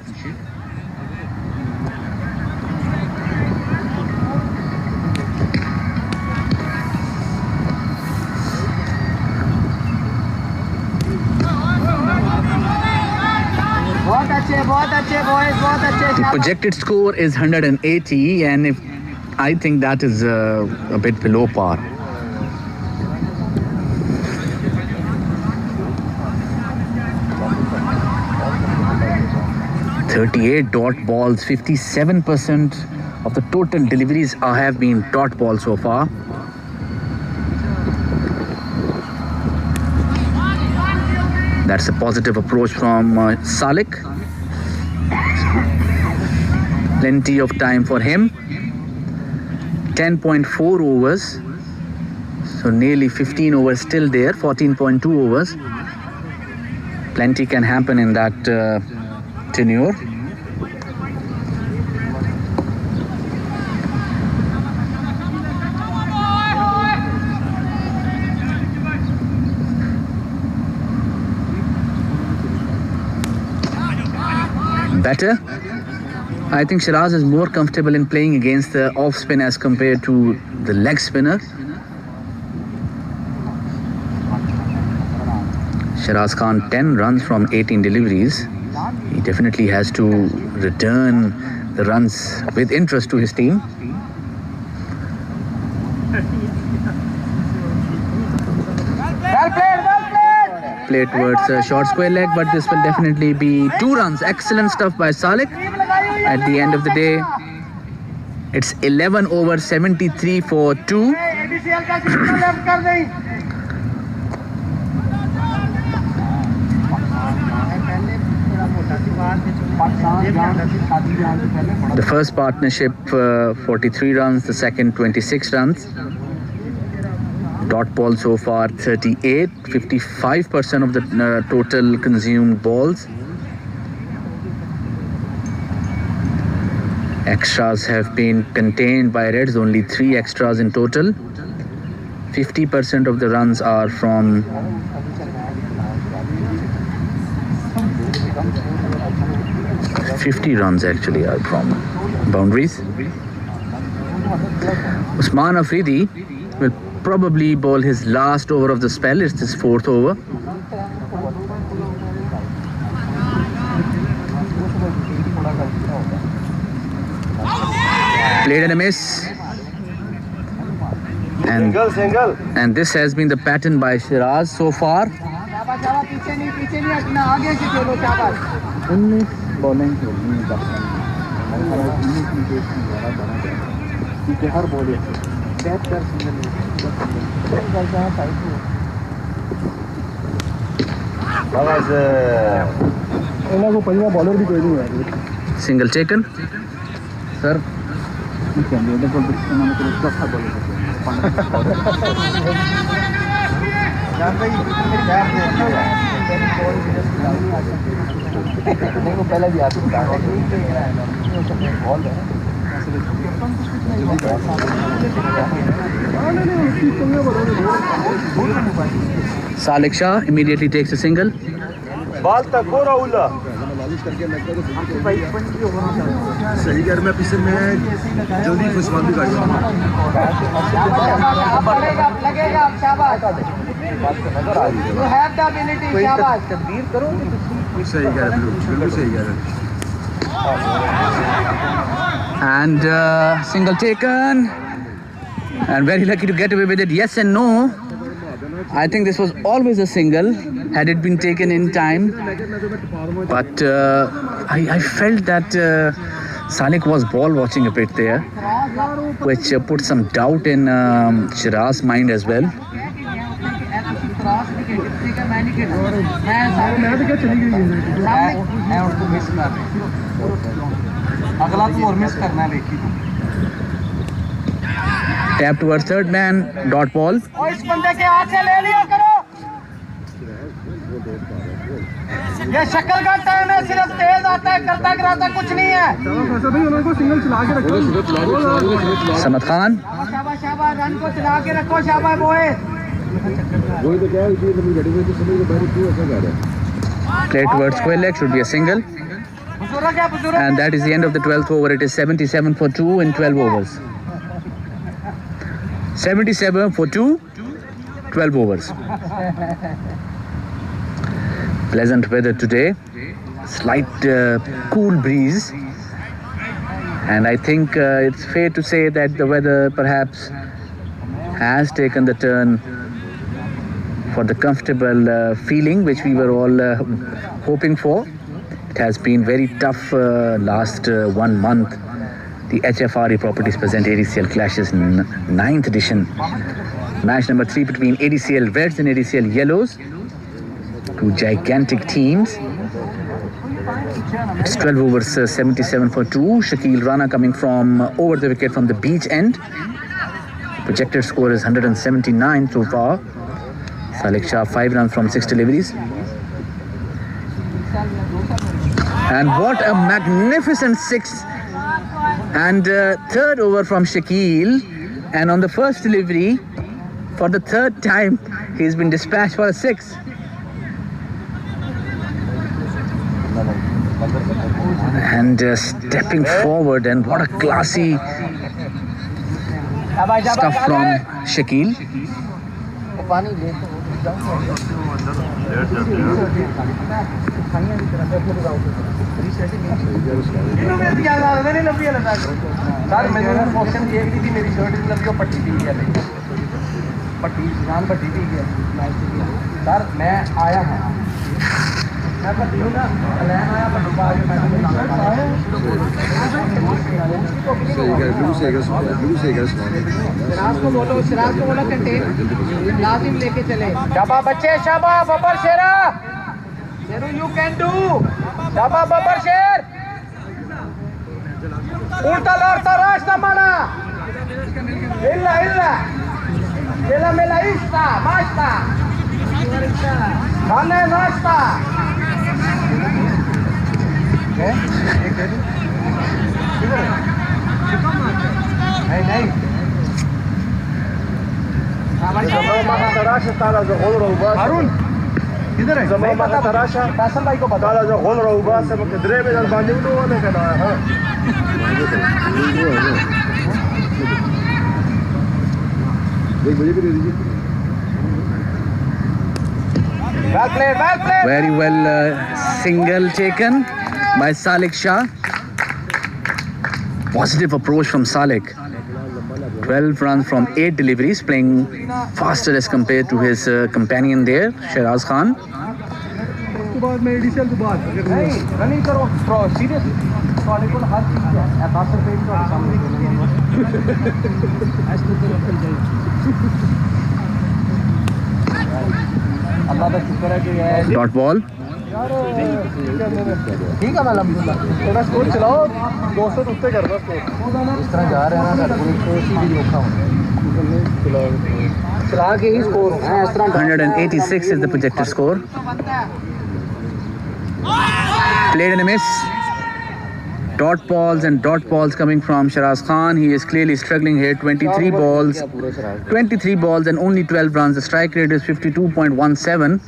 The projected score is 180, and I think that is a bit below par. .38 dot balls, 57% of the total deliveries have been dot balls so far. That's a positive approach from Salik. Plenty of time for him. 10.4 overs. So nearly 15 overs still there. 14.2 overs. Plenty can happen in that tenure. Better. I think Shiraz is more comfortable in playing against the off spin as compared to the leg spinner. Shiraz Khan 10 runs from 18 deliveries. He definitely has to return the runs with interest to his team. Play towards a short square leg, but this will definitely be 2 runs. Excellent stuff by Salik. At the end of the day, it's 11 over 73 for 2. The first partnership 43 runs, the second 26 runs. Dot ball so far 38, 55% of the total consumed balls. Extras have been contained by Reds, only 3 extras in total. 50% of the runs are from .50 runs actually are from boundaries. Usman Afridi will probably bowl his last over of the spell. It's his 4th over. Played and a miss. And this has been the pattern by Shiraz so far. Single taken. Sir. Salik Shah immediately takes a single. बाल तक हो राहुला सही कर मैं पीछे में जल्दी खुशमान भी काटूंगा लगेगा शाबाश यू हैव द एबिलिटी शाबाश तकदीर करो सही कर बिल्कुल सही कर And single taken. And very lucky to get away with it. Yes and no. I think this was always a single had it been taken in time. But I felt that Salik was ball watching a bit there, which put some doubt in Shiraz's mind as well. मैं उसको miss कर रहा अगला तू और miss करना है देखी Tap towards third man, dot ball. और इस बंदे के हाथ से ले लिया करो ये शक्ल का टाइम है सिर्फ तेज आता है करता कराता कुछ नहीं है Samad Khan. शाबाश शाबाश रन को चला के रखो शाबाश बॉयज वही तो क्या है कि तुम गड़ी में तो समझ के बाहर क्यों ऐसा कर रहा है Play towards square leg should be a single. बुजुर्ग है बुजुर्ग And that is the end of the 12th over. It is 77 for 2 in 12 overs. 77 for 2, 12 overs. Pleasant weather today. Slight cool breeze. And I think it's fair to say that the weather perhaps has taken the turn for the comfortable feeling which we were all hoping for. It has been very tough last 1 month. The HFRE Properties present ADCL Clashes 9th edition. Match number 3 between ADCL Reds and ADCL Yellows. Two gigantic teams. It's 12 overs, 77 for 2. Shakil Rana coming from over the wicket from the beach end. Projected score is 179 so far. Salik Shah 5 runs from 6 deliveries. And what a magnificent 6 and third over from Shakil, and on the first delivery for the third time he's been dispatched for a 6. And stepping forward, and what a classy stuff from Shakil. Sir मैंने option ये भी थी मेरी shirt भी लगी पट्टी भी है पट्टी जान पट्टी भी है सर मैं आया हूँ मैं पट्टी हूँ ना लैन आया पट्टी पा के शराज को बोलो कंटेन लाजिम लेके चले शाबाश बच्चे शाबाश बब्बर शेरा शेरू यू कैन डू शाबाश बब्बर शेर उल्टा लड़ता रास्ता माना इल्ला इल्ला मेला मेला इस्ता मास्ता खाने नाश्ता नहीं नहीं हारून किधर है फैसल भाई को बता जो खोल रहा हूँ बस किधरे में जल बांधे तो वो नहीं करना है Very well single taken by Salik Shah. Positive approach from Salik. 12 runs from 8 deliveries, playing faster as compared to his companion there, Shiraz Khan. उसके बाद मैं एडीसीएल के बाद नहीं रनिंग करो सीरियस ਤੁਹਾਡੇ ਕੋਲ ਹਰ ਚੀਜ਼ ਹੈ 10 ਰੁਪਏ ਦੀ ਤੁਹਾਡੇ ਸਾਹਮਣੇ अल्लाह का शुक्र है कि Dot ball. ठीक है अल्हम्दुलिल्लाह थोड़ा स्कोर चलाओ 200 उत्ते कर दो स्कोर इस तरह जा रहे हैं ना सर पूरी कोशिश भी रोका चला के ही स्कोर है इस तरह 186 is the projected score. Played and a miss. Dot balls and dot balls coming from Shiraz Khan. He is clearly struggling here. 23 balls and only 12 runs. The strike rate is 52.17.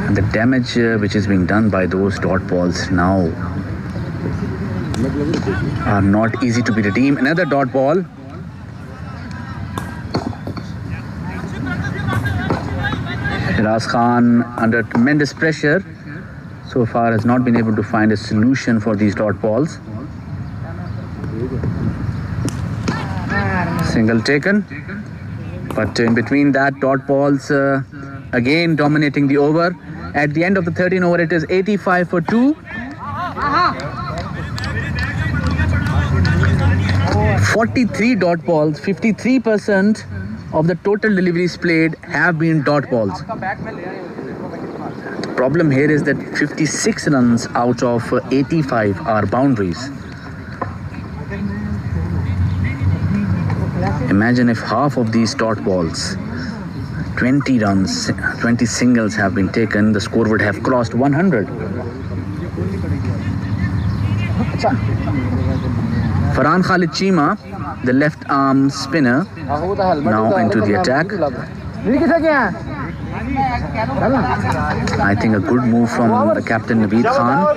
And the damage which is being done by those dot balls now are not easy to be redeemed. Another dot ball. Shiraz Khan, under tremendous pressure, so far has not been able to find a solution for these dot balls. Single taken, but in between that, dot balls again dominating the over. At the end of the 13 over, it is 85 for 2. 43 dot balls, 53% of the total deliveries played have been dot balls. Problem here is that 56 runs out of 85 are boundaries. Imagine if half of these dot balls, 20 runs, 20 singles have been taken, the score would have crossed 100. Farhan Khalid Chima, the left arm spinner, now into the attack. I think a good move from the captain Naveed Khan.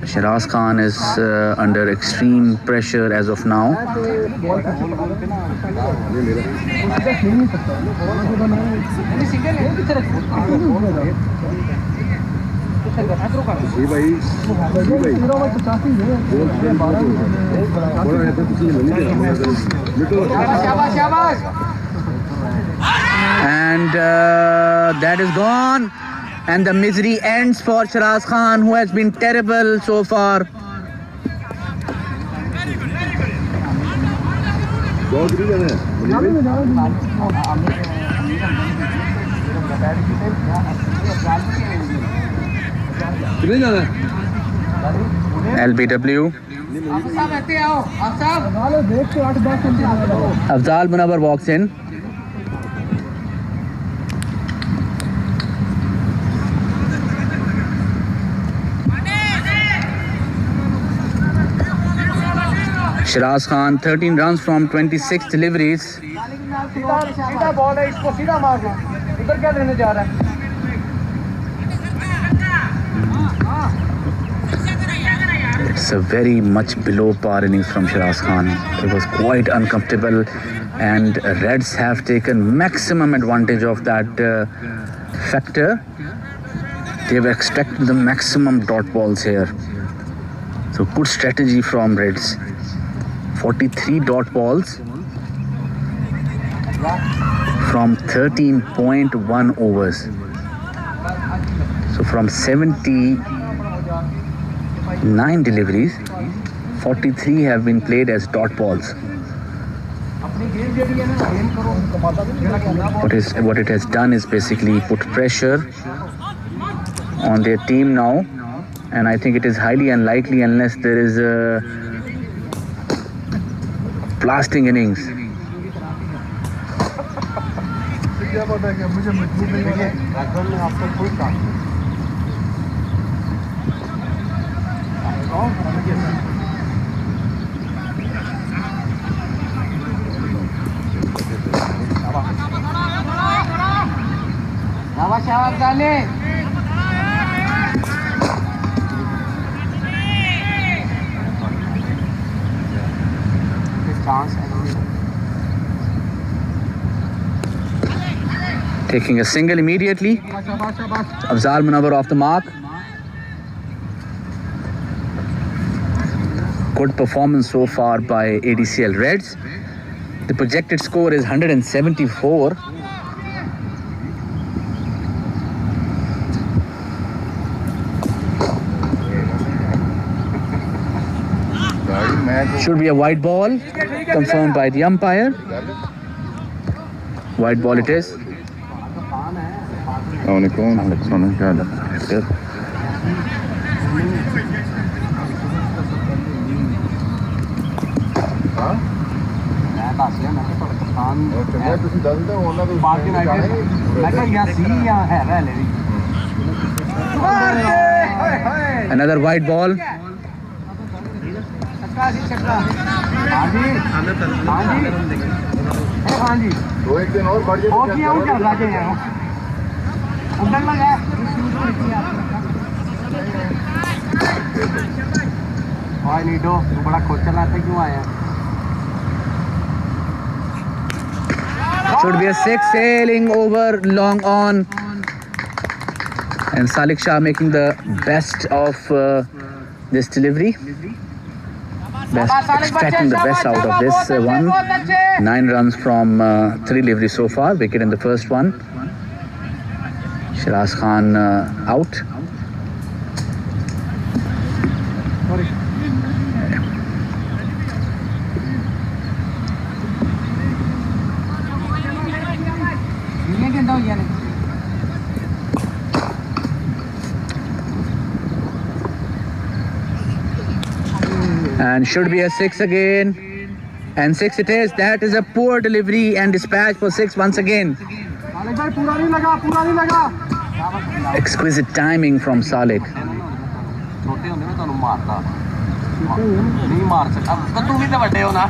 Shiraz Khan is under extreme pressure as of now. And that is gone. And the misery ends for Shiraz Khan, who has been terrible so far. LBW. Afzal Munawar walks in. Shiraz Khan, 13 runs from 26 deliveries. सीधा ball है, इसको सीधा मारना, इधर क्या लेने जा रहा है? It's a very much below par innings from Shiraz Khan. It was quite uncomfortable, and Reds have taken maximum advantage of that factor. They've extracted the maximum dot balls here. So good strategy from Reds. 43 dot balls from 13.1 overs. So from 79 deliveries, 43 have been played as dot balls. What it has done is basically put pressure on their team now, and I think it is highly unlikely unless there is a blasting innings. Taking a single immediately. Afzal Munawar off the mark. Good performance so far by ADCL Reds. The projected score is 174. Should be a white ball, confirmed by the umpire. White ball it is. Another white ball. Should be a six, sailing over long on, and Salik Shah making the best of this delivery. Extracting the best out of this one. 9 runs from 3 deliveries so far. Wicket in the first one. Shiraz Khan out. हुई ने And should be a 6 again. And 6 it is. That is a poor delivery and dispatch for 6 once again. Exquisite timing from Salik. छोटे होंगे मैं ਤੁਹਾਨੂੰ ਮਾਰਦਾ ਨਹੀਂ ਮਾਰ ਸਕਦਾ ਤਾਂ ਤੂੰ ਵੀ ਤਾਂ ਵੱਡੇ ਹੋ ਨਾ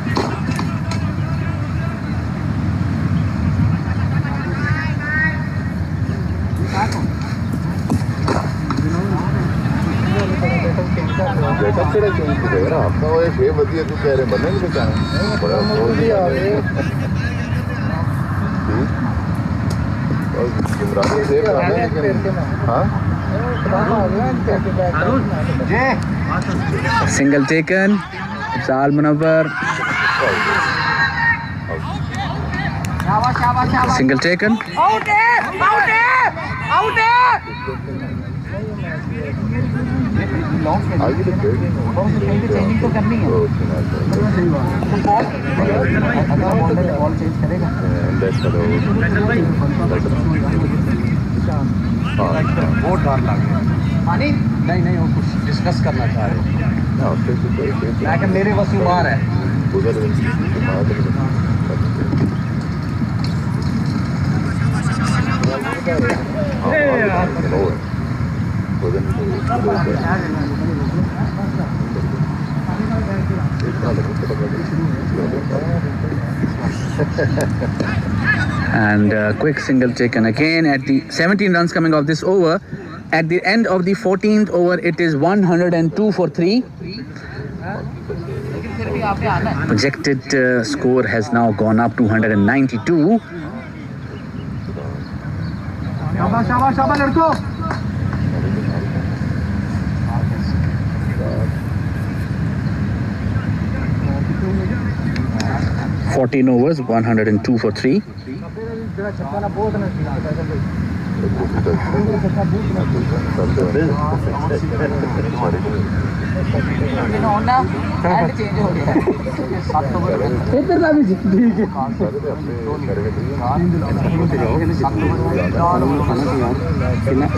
बैठक से चेंज करेगा ना आपका वो ये वधिया तू कह रहे बने नहीं बचाना बड़ा भी आ रहे और इमरान से लेकिन हां Single taken. Zal Munawwar. Single taken. Out there! Out there! Out there! आगे तो चेंजिंग तो करनी है बॉल चेंज करेगा बहुत डर लग गया पानी नहीं वो कुछ डिस्कस करना चाह रहे लेकिन मेरे बस बाहर है And quick single taken again at the 17 runs coming off this over. At the end of the 14th over, it is 102 for 3. Projected score has now gone up to 192. शाबाश लड़को 14 overs, 102 for 3.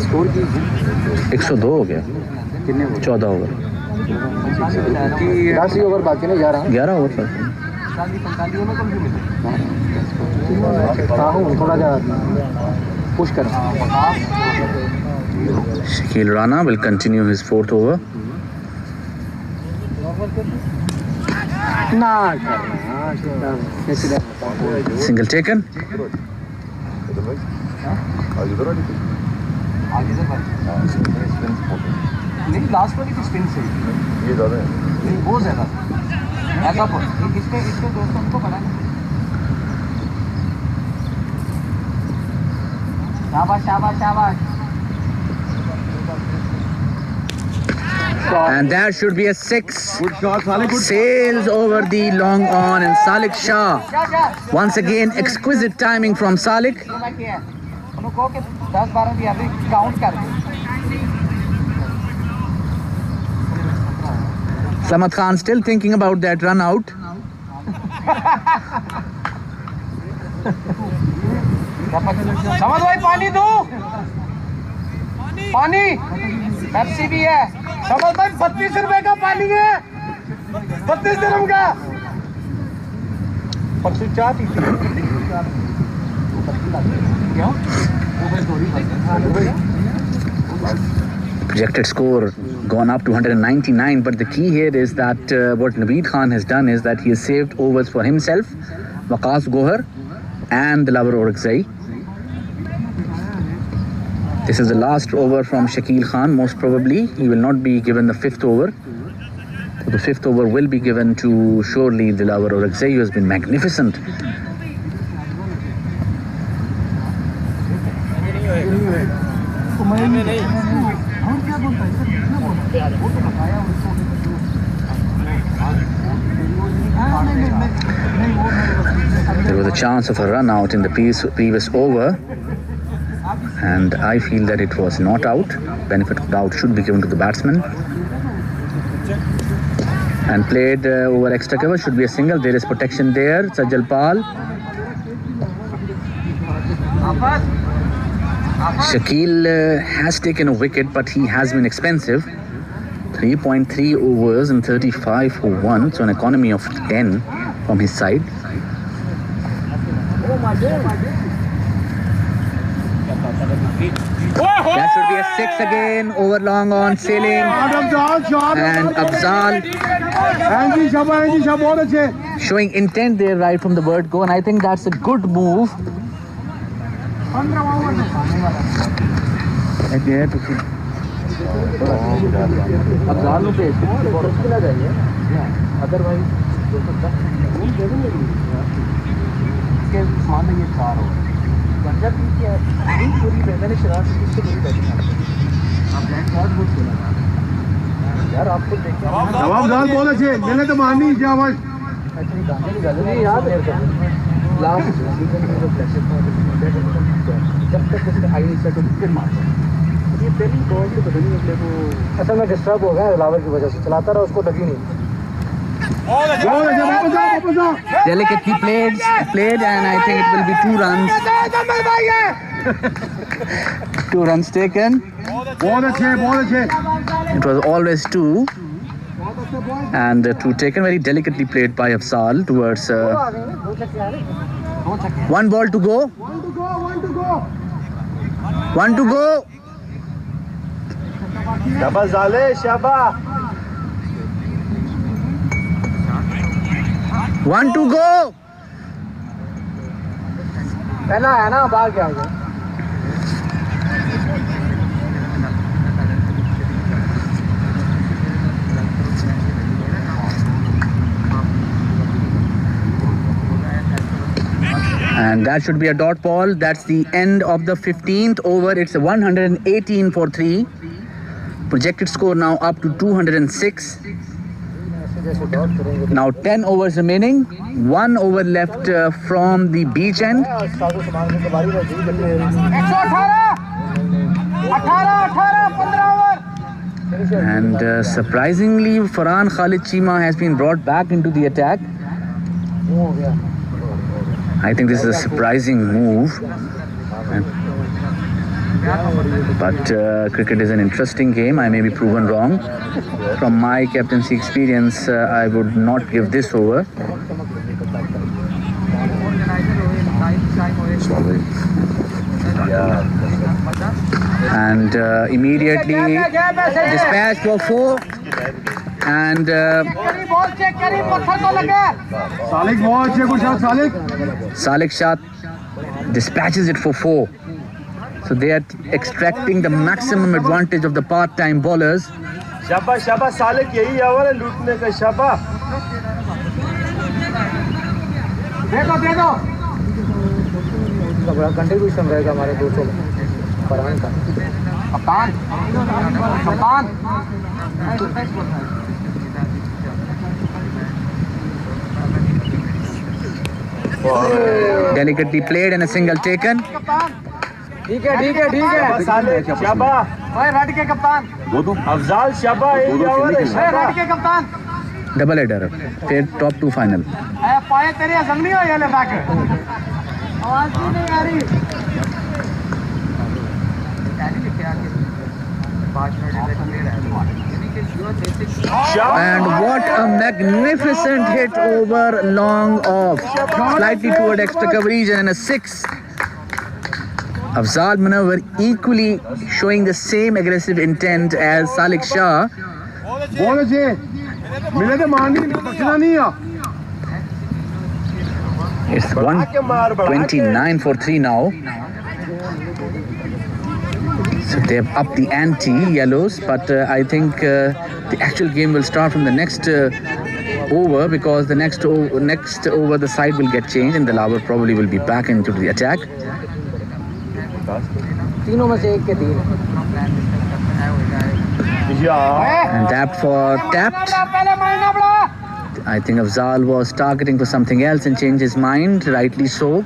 स्कोर की 102 हो गया 14 over 10 ही over बाकी ना 11 over पर थोड़ा जा पुश कर Shakil Rana will continue his 4th over. Single taken. नहीं लास्ट वाली की स्पिन से ये ज़्यादा है नहीं वो ज़्यादा ऐसा पर इसके दोस्तों को पता नहीं शाबाश शाबाश शाबाश And that should be a 6. Good shot, Salik. Sails over the long on and Salik Shah. Once again, exquisite timing from Salik. उनको के 10-12 भी अभी काउंट कर Samad Khan still thinking about that run out. समझ भाई पानी दो पानी पेप्सी भी है समझ भाई 32 रुपए का पानी है 32 दिरहम का परसों चाह पी क्यों Projected score gone up to 199, but the key here is that what Naveed Khan has done is that he has saved overs for himself, Waqas Gohar and Dilawar Orakzai. This is the last over from Shakil Khan. Most probably he will not be given the 5th over. So the 5th over will be given to surely Dilawar Orakzai, who has been magnificent. There was a chance of a run out in the previous over, and I feel that it was not out. Benefit of doubt should be given to the batsman. And played over extra cover, should be a single. There is protection there. Sajjal Pal. Shakil has taken a wicket, but he has been expensive. 3.3 overs and 35 for 1, so an economy of 10 from his side. That should be a 6 again, over long on sailing. And Afzal showing intent there right from the word go, and I think that's a good move. Afzal नु भेज मुश्किल आ जाइए otherwise के मान ये 4 हो पंजाब की क्या पूरी मैंने शराब इससे पूरी बैटिंग आप ब्लैक शॉट बहुत खेला यार आपको देखिए जवाबदार बोल अच्छे मैंने तो माननी क्या आवाज एक्चुअली गाने की गल नहीं याद है लास्ट सीजन में जो फ्लैशेस था जब तक उसने आई नहीं सके फिर मार ये पहली बॉल तो बदली निकले तो असल में डिस्टर्ब हो गया लावर की वजह से चलाता रहा उसको लगी नहीं Delicately played, and I think it will be 2 runs. 2 runs taken. It was always 2, and 2 taken. Very delicately played by Afzal towards 1 ball to go. 1 to go. शाबाश जाले शाबाश 1 to go. पहला है ना बाहर क्या हो गया And that should be a dot ball. That's the end of the 15th over. It's 118 for 3. Projected score now up to 206. Now 10 overs remaining. 1 over left from the beach end. 118 And surprisingly, Farhan Khalid Chima has been brought back into the attack. I think this is a surprising move. But cricket is an interesting game. I may be proven wrong. From my captaincy experience, I would not give this over. And immediately dispatch for 4. And Salik Shah dispatches it for 4. So they are extracting the maximum advantage of the part-time bowlers. शाबाश शाबाश सालिक यही our है लूटने का शाबाश देखो इसका बड़ा कंट्रीब्यूशन रहेगा हमारे दोस्तों फरहान का कप्तान Delicately played and a single taken. ठीक है सालिक शाबाश भाई रट के कप्तान अफजाल शाबाश यही आवर है रट के कप्तान Double header. Then top 2 final. पाए तेरे जंग नहीं हो ये ले बैक आवाज भी नहीं आ रही And what a magnificent hit over long off. Slightly toward extra coverage and a 6. Afzal Manavar equally showing the same aggressive intent as Salik Shah. It's 129 for 3 now. So they've upped the ante, yellows, but I think the actual game will start from the next over, because the next over the side will get changed and the Lahore probably will be back into the attack. तीनों में से एक के 3 And tapped for tapped. I think Afzal was targeting for something else and changed his mind, rightly so.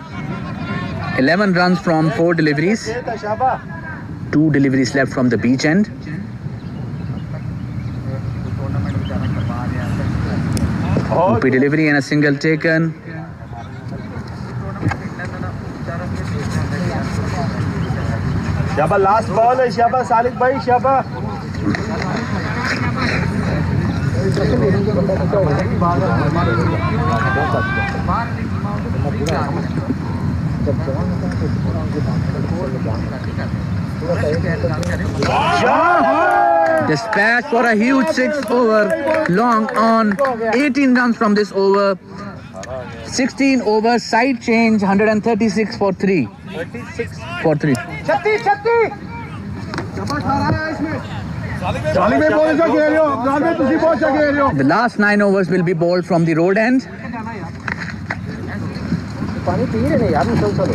11 runs from 4 deliveries. 2 deliveries left from the beach end. OP delivery and a single taken. शाबा last ball है शाबा सालिक भाई शाबा Dispatch for a huge 6 over long on 18 runs from this over. 16 over side change 136 for 3. 36 For 3. 36 The last 9 overs will be bowled from the road end. पानी P रहे यार चलो चलो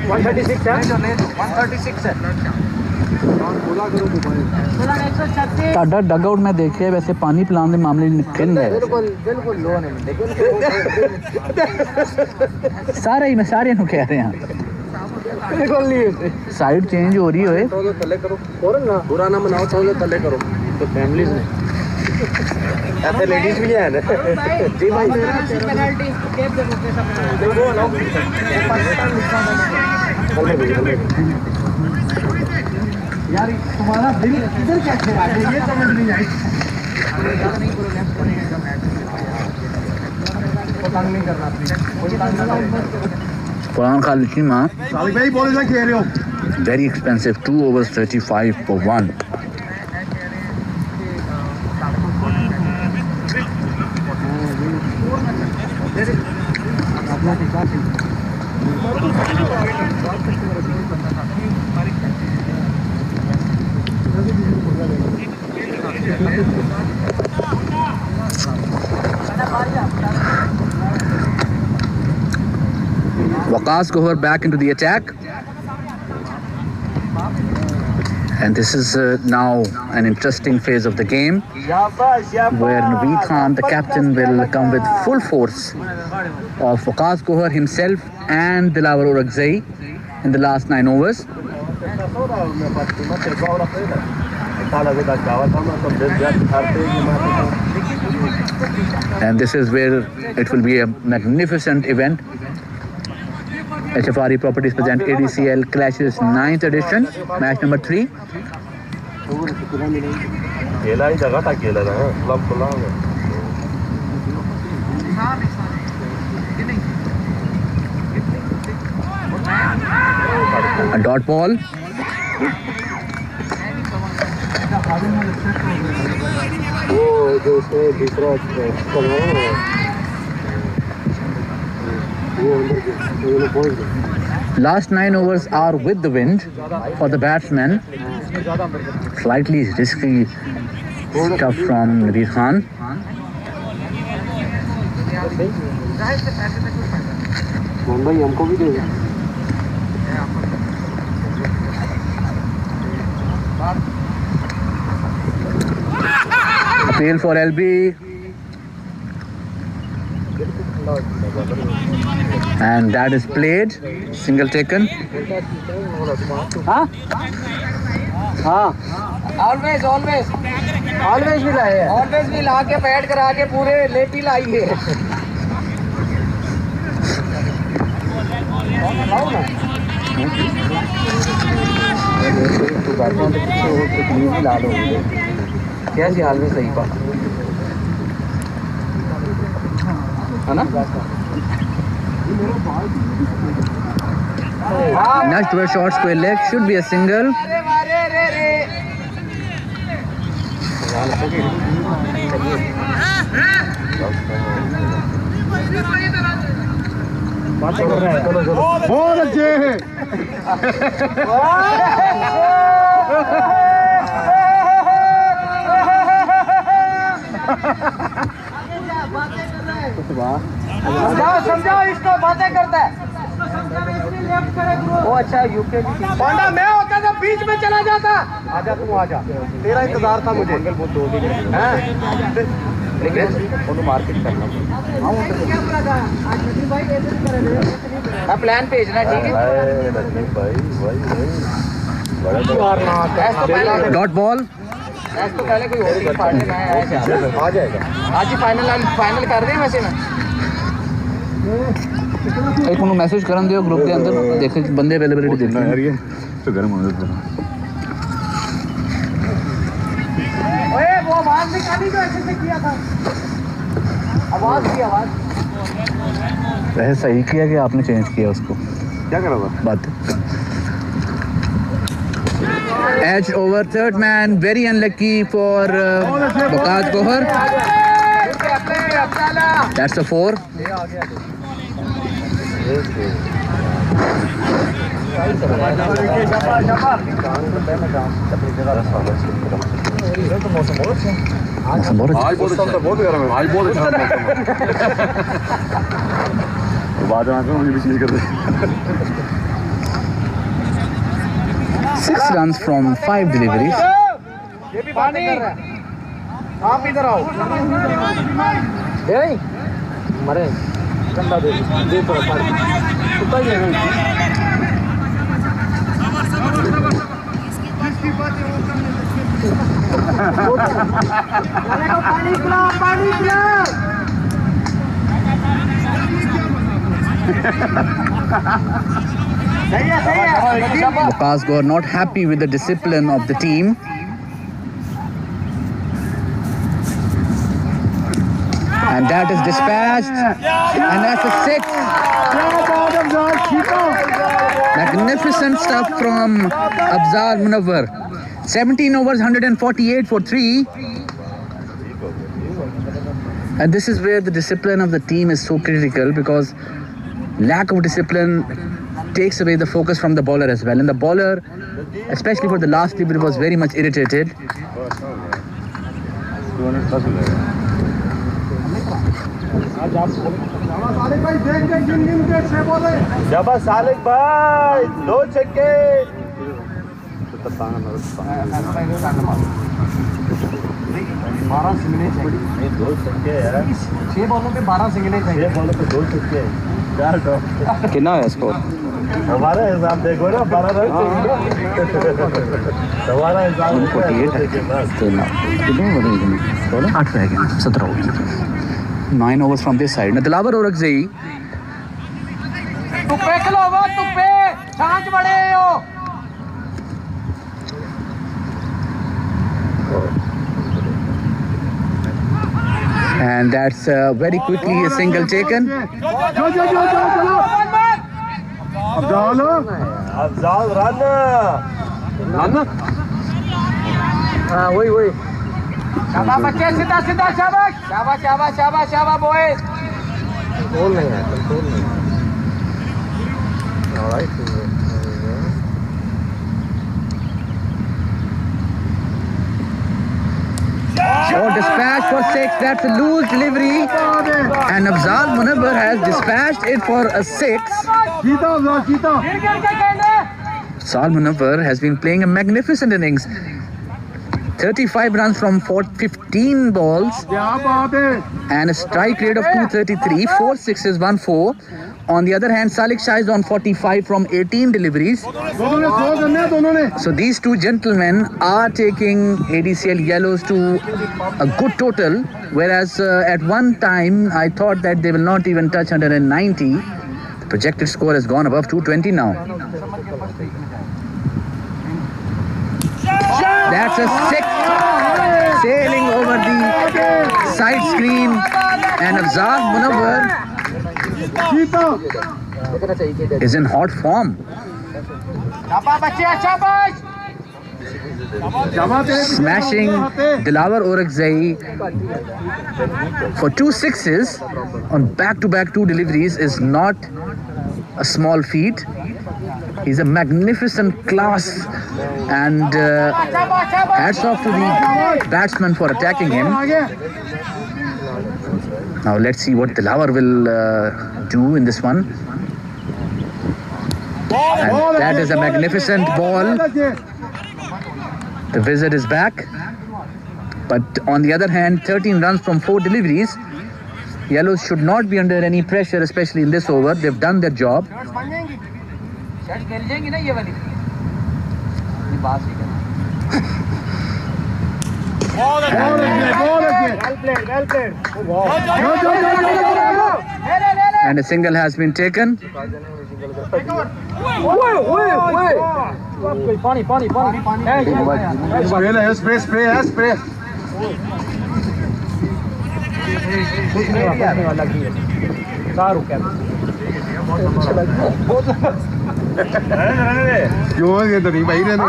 136 है 136 है ਤੁਹਾਡਾ ਡਗ ਆਊਟ ਮੈਂ ਦੇਖਿਆ ਵੈਸੇ ਪਾਣੀ ਪਿਲਾਉਣ ਦੇ ਮਾਮਲੇ ਨਿਕਲ ਰਿਹਾ बिल्कुल बिल्कुल लो नहीं ਸਾਰੇ ਹੀ ਮੈਂ ਸਾਰਿਆਂ ਨੂੰ ਕਹਿ ਰਿਹਾ बिल्कुल नहीं ਸਾਈਡ ਚੇਂਜ ਹੋ ਰਹੀ ਹੋਏ थोड़ा थल्ले करो और ना बुरा ना मनाओ थोड़ा थल्ले करो तो फैमिलीज ने ऐसे लेडीज भी हैं जी भाई पेनल्टी टेप दे देते सब देखो ना यार तुम्हारा दिल इधर कैसे आ गया ये समझ नहीं आई तंग नहीं करना कोई तंग ना कुरान खालिद की मां सालिक भाई बोले ना खेल रहे हो very expensive 2 overs 35 for 1. Waqas Gohar back into the attack. And this is now an interesting phase of the game where Naveed Khan, the captain, will come with full force of Waqas Gohar himself and Dilawar Orakzai in the last 9 overs. And this is where it will be a magnificent event. HFRE Properties present ADCL Clashes 9th edition, match number 3. खेला ही जगह था खेला था club खुला होगा A dot ball. Last 9 overs are with the wind for the batsman. Slightly risky stuff from Naveed Khan. हमको भी देगा Appeal for LB. And that is played. Single taken. हाँ ऑलवेज ऑलवेज ऑलवेज भी लाए always भी ला के pad करा के पूरे लेट ही लाएंगे क्या जी हाल में सही बात है ना Next over short square leg should be a single. बहुत अच्छे हैं समझाओ इसको बातें करता है वो अच्छा यूके पांडा मैं होता तो बीच में चला जाता आजा तू आजा तेरा इंतजार था मुझे लेकिन उन्हें मार्केट करना प्लान भेजना ठीक है Dot ball. तो पहले कोई और टीम पार्टी में आ जाएगा आज ही फाइनल कर दें वैसे में एक उन्होंने मैसेज करन दियो ग्रुप के अंदर देखे बंदे अवेलेबिलिटी देखना यार ये तो गर्म हो जाता है। ओए वो आवाज निकाली जो ऐसे से किया था आवाज की आवाज वैसे सही किया कि आपने चेंज किया उसको क्या करा था बात edge over third man very unlucky for Waqas Gohar that's a 4 मौसम बहुत अच्छा आज बहुत गर्म है आज बहुत अच्छा मौसम है बाद में आकर मुझे भी चीज कर दे 6 runs from 5 deliveries ये भी बातें कर रहा है आप इधर आओ नहीं मरे गंदा दे थोड़ा पानी कुत्ता ही है पानी पिला Waqas Gohar not happy with the discipline of the team and that is dispatched and that's a 6 magnificent stuff from Afzal Munawwar 17 overs 148 for 3 and this is where the discipline of the team is so critical because lack of discipline takes away the focus from the bowler as well and the bowler especially for the last delivery was very much irritated शाबाश सालिक भाई 2 छक्के 12 सिंगले चाहिए 2 छक्के यार 6 बॉलों पे 12 सिंगले चाहिए 6 बॉलों पे 2 छक्के 4 टॉप कितना है स्कोर हमारा हिसाब देखो ना 12 रन हमारा हिसाब 8 रह गए 17 overs 9 overs from this side now Dilawar Orakzai Tuppe खलोवो Tuppe छांच बड़े हो and that's very quickly a single taken Afzal run हाँ वही शाबाश बच्चे सीधा सीधा शाबाश शाबाश शाबाश शाबाश शाबाश बॉयज कंट्रोल नहीं है कंट्रोल नहीं alright oh dispatch for 6 that's a loose delivery and Afzal Munawwar has dispatched it for a 6 Afzal Munawwar has been playing a magnificent innings 35 runs from 15 balls and a strike rate of 233 4 sixes 1 4 on the other hand Salik Shah is on 45 from 18 deliveries so these two gentlemen are taking ADCL yellows to a good total whereas at one time I thought that they will not even touch 190 the projected score has gone above 220 now that's a 6 sailing over the side screen and Afzal Munawwar is in hot form शाबाश बच्चे शाबाश smashing Dilawar Orakzai for 2 sixes on back-to-back 2 deliveries is not a small feat he's a magnificent class and hats off to the batsman for attacking him now let's see what Dilawar will do in this one and that is a magnificent ball the wizard is back but on the other hand 13 runs from 4 deliveries yellows should not be under any pressure especially in this over they've done their job shirt खेल जाएंगी ना ये वाली ये बात ही well played ले ले And a single has been taken. पानी पानी पानी पानी स्प्रे है स्प्रे है स्प्रे क्यों ये तो नहीं भाई रहने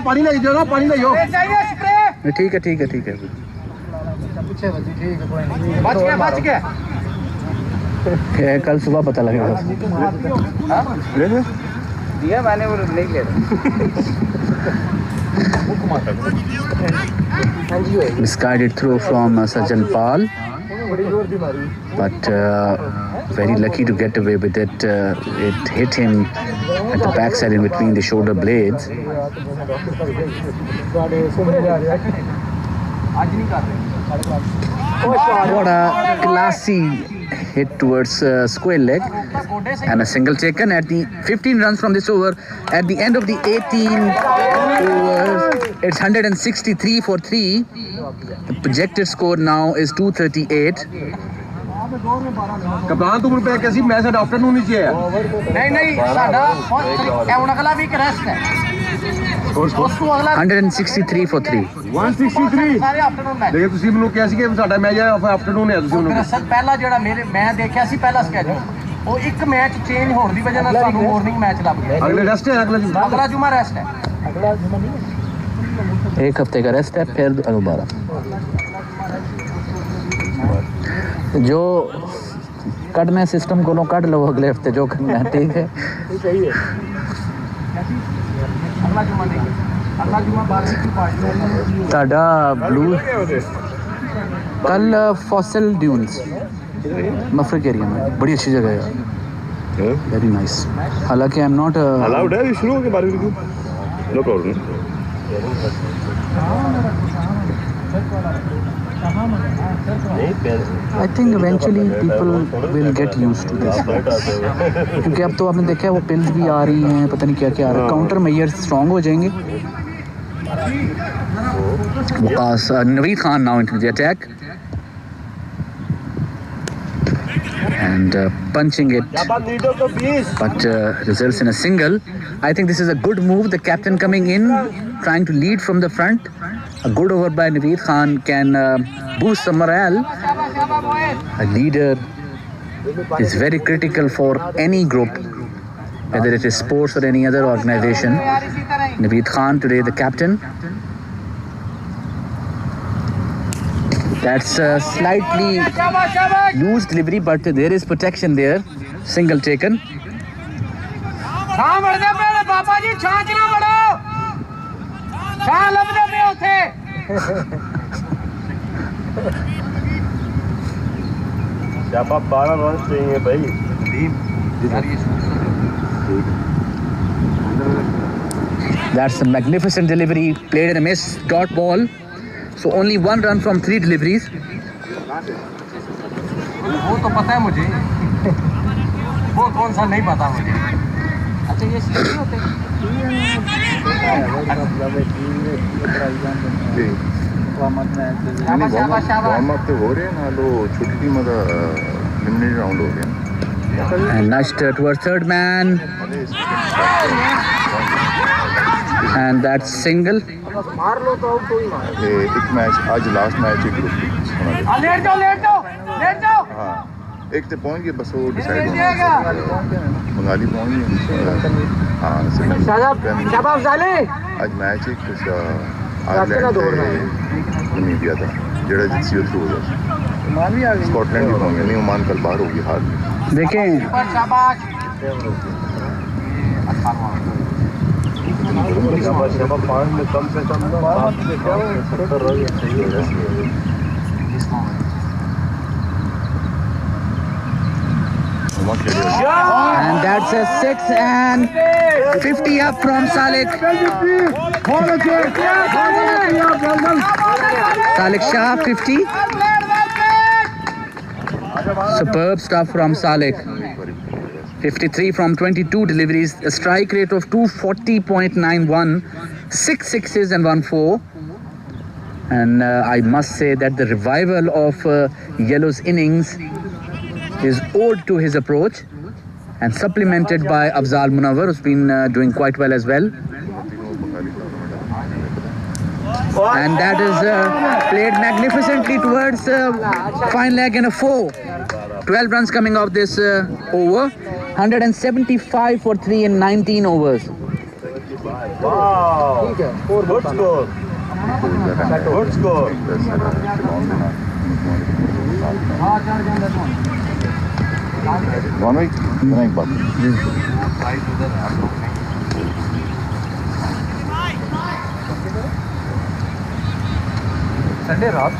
पानी लगे जो ना पानी लगे ठीक है ठीक है ठीक है बच गया कल सुबह पता लगेगा दिया मैंने वो नहीं लिया misguided throw from Sajjan Pal, but very lucky to get away with it. It hit him at the backside in between the shoulder blades. What a classy hit towards square leg, and a single taken at the 15 runs from this over. At the end of the 18 overs, it's 163 for 3. The projected score now is 238. कप्तान तुम रुपए कैसी match afternoon ही चाहिए नहीं साडा एवं अगला week rest है 163 for 3. 163 सारे आफ्टरनून मैच लेकिन ਤੁਸੀਂ ਮੈਨੂੰ ਕਿਹਾ ਸੀ ਕਿ ਸਾਡਾ ਮੈਚ ਹੈ आफ्टरनून ਹੈ ਤੁਸੀਂ ਮੇਰਾ ਸਰ ਪਹਿਲਾ ਜਿਹੜਾ ਮੈਂ ਦੇਖਿਆ ਸੀ ਪਹਿਲਾ ਸਕੇਜੂਲ ਉਹ ਇੱਕ ਮੈਚ ਚੇਂਜ ਹੋਣ ਦੀ ਵਜ੍ਹਾ ਨਾਲ ਸਾਨੂੰ ਮਾਰਨਿੰਗ ਮੈਚ ਲੱਭ ਗਿਆ अगले रेस्ट है ਅਗਲਾ ਜੁਮਾ ਰੈਸਟ ਹੈ एक हफ्ते का रेस्ट है फिर दोबारा जो कटना सिस्टम को कट लो अगले हफ्ते जो करना है ठीक है ਅਗਲਾ ਜੁਮਾ ਨਹੀਂ ਅਗਲਾ ਜੁਮਾ 12 की पार्टी ताड़ा ब्लू कल फॉसिल ड्यून्स मफरक एरिया में बड़ी अच्छी जगह है वेरी नाइस हालांकि आई एम नॉट अलाउड है शुरू के बारे में no problem I think eventually people will get used to this क्योंकि अब तो आपने देखा है वो पिल्स भी आ रही हैं पता नहीं क्या क्या आ रहा है काउंटर मेजर्स स्ट्रांग हो जाएंगे Naveed Khan now into the attack and punching it but results in a single. I think this is a good move, the captain coming in trying to lead from the front. A good over by Naveed Khan can boost some morale. A leader is very critical for any group, whether it is sports or any other organization. Naveed Khan today the captain. That's a slightly loose delivery, but there is protection there. Single taken. That's a magnificent delivery, played in a missed dot ball. So only one run from 3 deliveries. वो तो पता है मुझे वो कौन सा नहीं पता मुझे अच्छा ये स्लिप होते वार्म अप तो हो रहे हैं ना लो छोटी टीम का लिमिटेड राउंड हो गया And nudged towards third man. And that's single. मार लो तो आउट कोई मार एक मैच आज लास्ट मैच एक ग्रुप लेट जाओ हाँ एक तो पहुंच गए बस वो डिसाइड होना बंगाली पहुंच गए हाँ शाबाश जाले आज मैच एक आयरलैंड से नमीबिया था जेड़ा जिसी थ्रू हो जाए स्कॉटलैंड भी पहुंच गए नहीं ओमान कल बाहर होगी हार देखें शाबाश And that's a 6 and 50 up from Salik. Salik Shah 50. Superb stuff from Salik. 53 from 22 deliveries, a strike rate of 240.91, 6 sixes and 1 4. And I must say that the revival of Yellow's innings is ode to his approach and supplemented by Afzal Munawwar, who's been doing quite well as well. And that is played magnificently towards fine leg and a 4. 12 runs coming off this over. 175 for 3 in 19 overs. Wow. Good score. Good score. One week, एक बात Sunday रात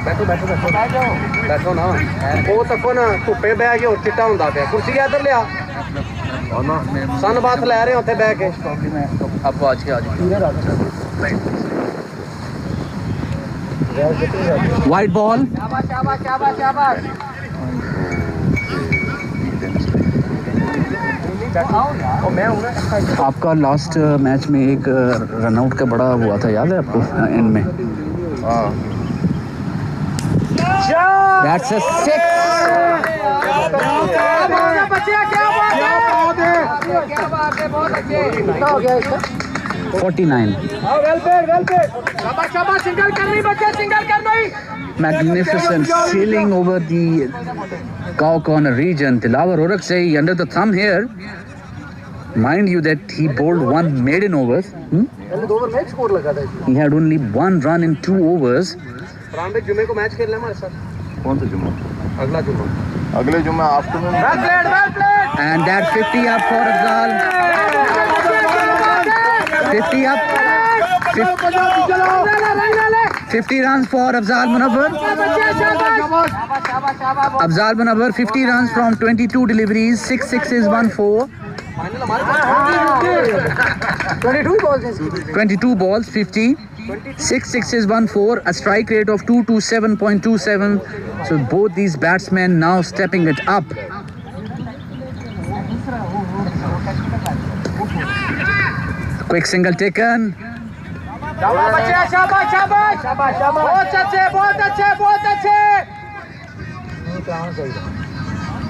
बैठो बैठो बैठो बैठो ना वो तको ना धुप्पे बह के और चिट्टा हुंदा पिया कुर्सी इधर लिया सन बात लै रहे उत्थे बह के अब आज के आज वाइड बॉल शाबाश शाबाश शाबाश शाबाश आपका लास्ट मैच में एक रनआउट का बड़ा हुआ था, याद है आपको एंड में? हाँ That's a 6. क्या बात है बहुत अच्छे कितना हो गया इसका 49. वेल प्लेड शाबाश शाबाश सिंगल कर नहीं बच्चे सिंगल कर नहीं Magnificent sailing over the cow corner region. Dilawar Oraksai under the thumb here. Mind you that he bowled 1 maiden overs. दो ओवर में स्कोर लगा था He had only 1 run in 2 overs. Ram भाई जुमे को मैच खेलना है हमारे साथ कौन सा जुम्मा अगला जुम्मा अगले जुम्मा afternoon And that 50 up for Afzal. 50 up. 50 runs for Afzal Munawwar. Afzal Munawwar 50 runs from 22 deliveries, 6 sixes, 1 4. 22 balls, 50. 6 sixes, 1 4. A strike rate of 227.27. So both these batsmen now stepping it up. Quick single taken. शाबाश बच्चे शाबाश शाबाश शाबाश शाबाश बहुत अच्छे बहुत अच्छे बहुत अच्छे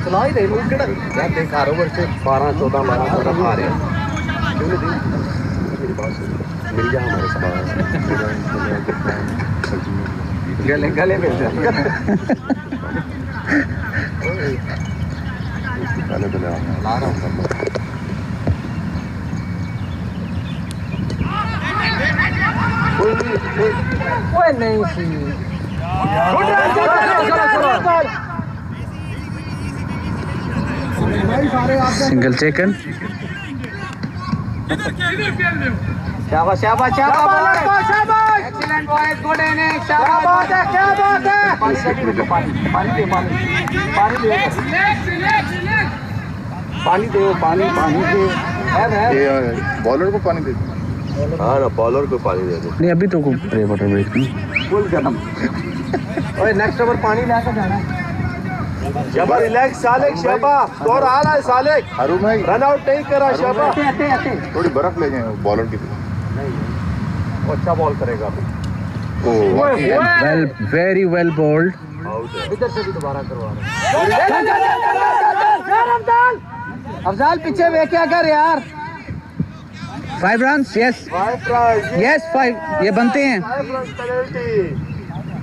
चला ही दे लोग केड़ा यार देख हर ओवर से 12 14 12 14 आ रहे हैं क्यों नहीं मेरी बात सुन मिल जा हमारे साथ गले गले मिल जा पहले ला रहा हूँ ओए नहीं सी Single taken. शाबाश शाबाश शाबाश शाबाश एक्सीलेंट बॉयज गुड इनिंग शाबाश क्या बात है पानी दे पानी दे ये बॉलर को पानी दे हाँ ना बॉलर को पानी दे दो नहीं अभी तो प्ले वाटर ब्रेक नहीं. फुल गरम ओए नेक्स्ट ओवर पानी लेके जाना शाबा रिलैक्स सालेक शाबा स्कोर आ रहा है सालेक अरुण भाई रन आउट नहीं करा शाबा थोड़ी बर्फ ले जाए बॉलर की तरफ वो अच्छा बॉल करेगा Well, very well bowled. इधर से भी दोबारा करवा रहे अफजाल पीछे वे क्या कर यार 5 runs, yes. Yes, 5. ये बनते हैं.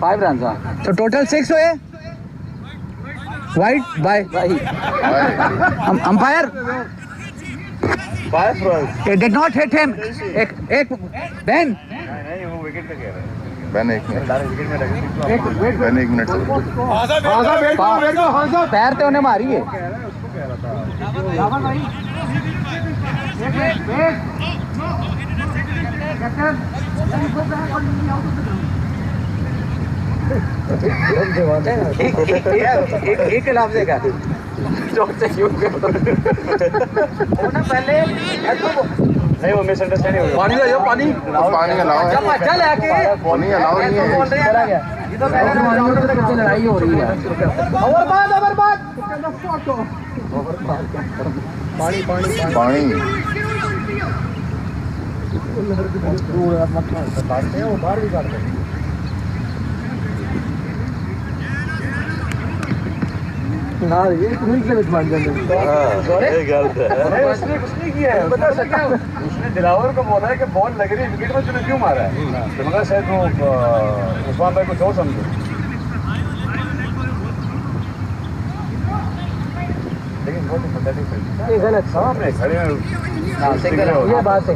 5 runs So total 6 हुए. Wide by umpire. 5 runs It did not hit him. एक Ben. मैंने 1 मिनट मैंने 1 मिनट पैर तो उन्हें मारी है एक लफ्ज है पहले नहीं वो मिसअंडरस्टैंडिंग हो गया पानी लाओ पानी पानी अलाउ है अच्छा लेके पानी अलाउ नहीं है ये तो पहले लड़ाई हो रही है ओवर बाद पानी उसने दिलावर को बोला है कि बॉल लग रही है विकेट में, तूने क्यों मारा है? तो मगर शायद वो उस्मान भाई कुछ और समझो। लेकिन बहुत पैथेटिक है। ये गलत साहब ने खड़े हैं। ये बात है।